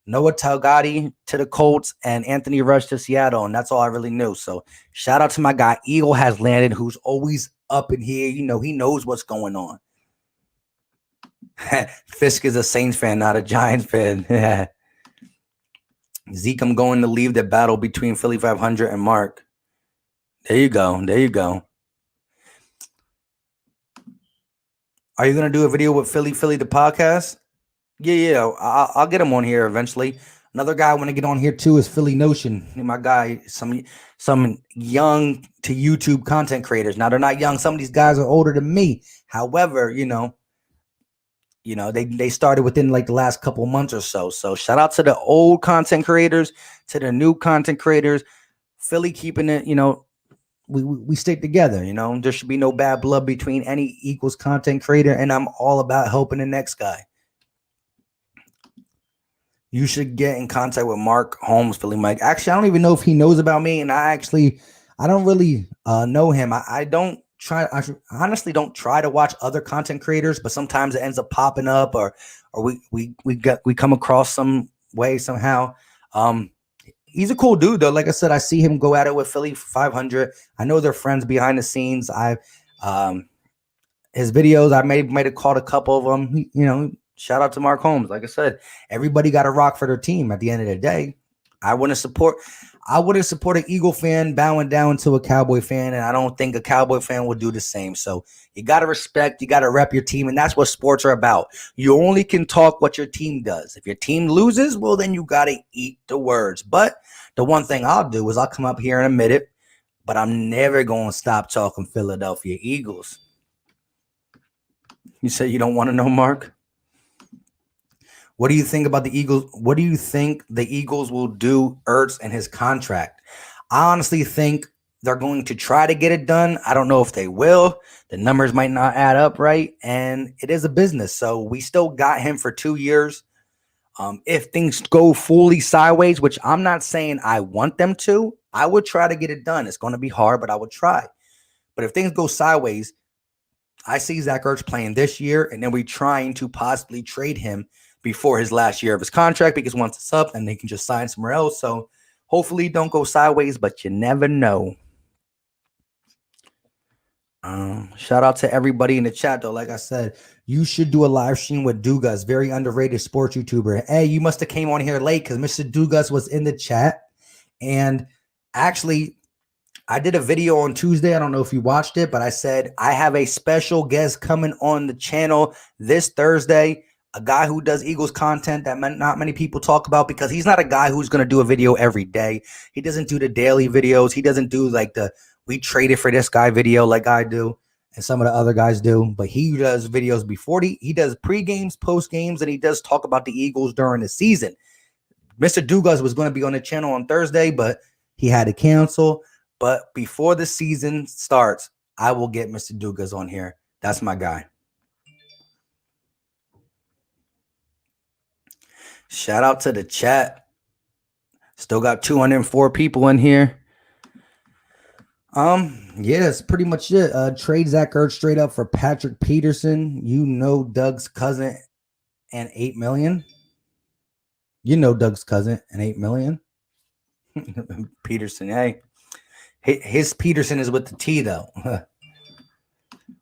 Noah Taugati to the Colts, and Anthony Rush to Seattle. And that's all I really knew. So shout out to my guy. Eagle has landed, who's always up in here. You know, he knows what's going on. Fisk is a Saints fan, not a Giants fan. Zeke, I'm going to leave the battle between Philly 500 and Mark. There you go. There you go. Are you going to do a video with Philly the podcast? Yeah. I'll get him on here eventually. Another guy I want to get on here too is Philly Notion. My guy, some young to YouTube content creators. Now they're not young. Some of these guys are older than me. However, they started within like the last couple months or so. So shout out to the old content creators, to the new content creators. Philly keeping it, we stick together. There should be no bad blood between any Eagles content creator, and I'm all about helping the next guy. You should get in contact with Mark Holmes, Philly Mike. Actually, I don't even know if he knows about me, and I don't really know him. I honestly don't try to watch other content creators, but sometimes it ends up popping up, or we come across some way somehow. He's a cool dude though. Like I said, I see him go at it with Philly 500. I know they're friends behind the scenes. His videos, I might have caught a couple of them. Shout out to Mark Holmes. Like I said, everybody got to rock for their team at the end of the day. I wouldn't support an Eagle fan bowing down to a Cowboy fan, and I don't think a Cowboy fan would do the same. So you got to respect, you got to rep your team, and that's what sports are about. You only can talk what your team does. If your team loses, well, then you got to eat the words. But the one thing I'll do is I'll come up here and admit it, but I'm never going to stop talking Philadelphia Eagles. You say you don't want to know, Mark? What do you think about the Eagles? What do you think the Eagles will do Ertz and his contract? I honestly think they're going to try to get it done. I don't know if they will. The numbers might not add up right, and it is a business. So we still got him for 2 years. If things go fully sideways, which I'm not saying I want them to, I would try to get it done. It's going to be hard, but I would try. But if things go sideways, I see Zach Ertz playing this year, and then we trying to possibly trade him before his last year of his contract, because once it's up, and they can just sign somewhere else. So hopefully don't go sideways, but you never know. Shout out to everybody in the chat, though. Like I said, you should do a live stream with Dugas, very underrated sports YouTuber. Hey, you must have came on here late because Mr. Dugas was in the chat. And actually, I did a video on Tuesday. I don't know if you watched it, but I said I have a special guest coming on the channel this Thursday. a guy who does Eagles content that not many people talk about, because he's not a guy who's going to do a video every day. He doesn't do the daily videos. He doesn't do like the we traded for this guy video like I do and some of the other guys do. But he does videos before he does pre-games, post-games, and he does talk about the Eagles during the season. Mr. Dugas was going to be on the channel on Thursday, but he had to cancel. But before the season starts, I will get Mr. Dugas on here. That's my guy. Shout out to the chat. Still got 204 people in here. Yeah, that's pretty much it. Trade Zach Ertz straight up for Patrick Peterson. You know Doug's cousin and $8 million. You know Doug's cousin and $8 million. Peterson, hey. His Peterson is with the T though.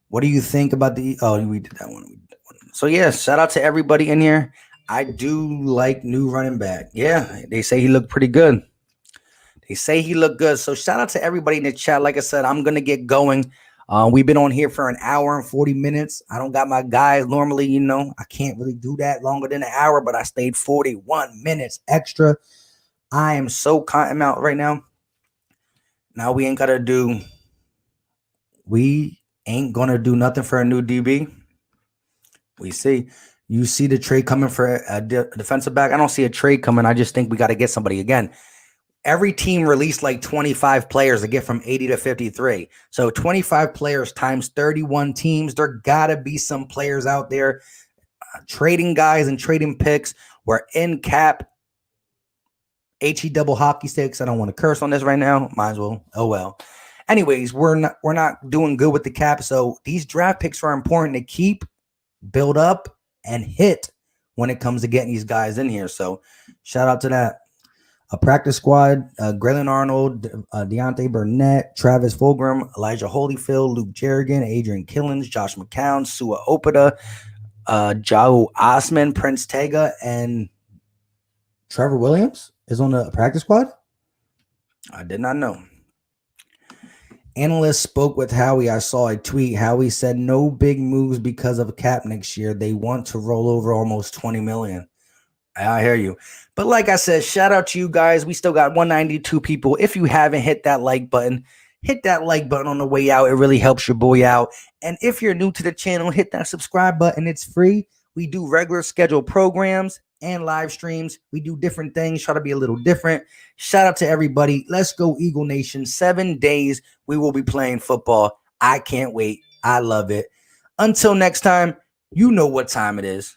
What do you think about the? Oh, we did that one. So yeah, shout out to everybody in here. I do like new running back. Yeah, they say he looked pretty good. They say he looked good. So shout out to everybody in the chat. Like I said, I'm gonna get going. We've been on here for an hour and 40 minutes. I don't got my guys normally. You know, I can't really do that longer than an hour, but I stayed 41 minutes extra. I am so cotton out right now. Now we ain't gonna do nothing for a new DB. We see. You see the trade coming for a defensive back? I don't see a trade coming. I just think we got to get somebody again. Every team released like 25 players to get from 80 to 53. So 25 players times 31 teams. There got to be some players out there trading guys and trading picks. We're in cap. HE double hockey sticks. I don't want to curse on this right now. Might as well. Oh well. Anyways, we're not doing good with the cap. So these draft picks are important to keep, build up, and hit when it comes to getting these guys in here. So shout out to that. A practice squad, Graylin Arnold, Deontay Burnett, Travis Fulgham, Elijah Holyfield, Luke Jerrigan, Adrian Killens, Josh McCown, Sua Opeta, Jao Osman, Prince Tega, and Trevor Williams is on the practice squad? I did not know. Analysts spoke with Howie. I saw a tweet. Howie said no big moves because of cap next year. They want to roll over almost $20 million. I hear you. But like I said, shout out to you guys. We still got 192 people. If you haven't hit that like button, hit that like button on the way out. It really helps your boy out. And if you're new to the channel, hit that subscribe button. It's free. We do regular scheduled programs and live streams. We do different things, try to be a little different. Shout out to everybody. Let's go Eagle Nation. 7 days we will be playing football. I can't wait. I love it. Until next time, you know what time it is.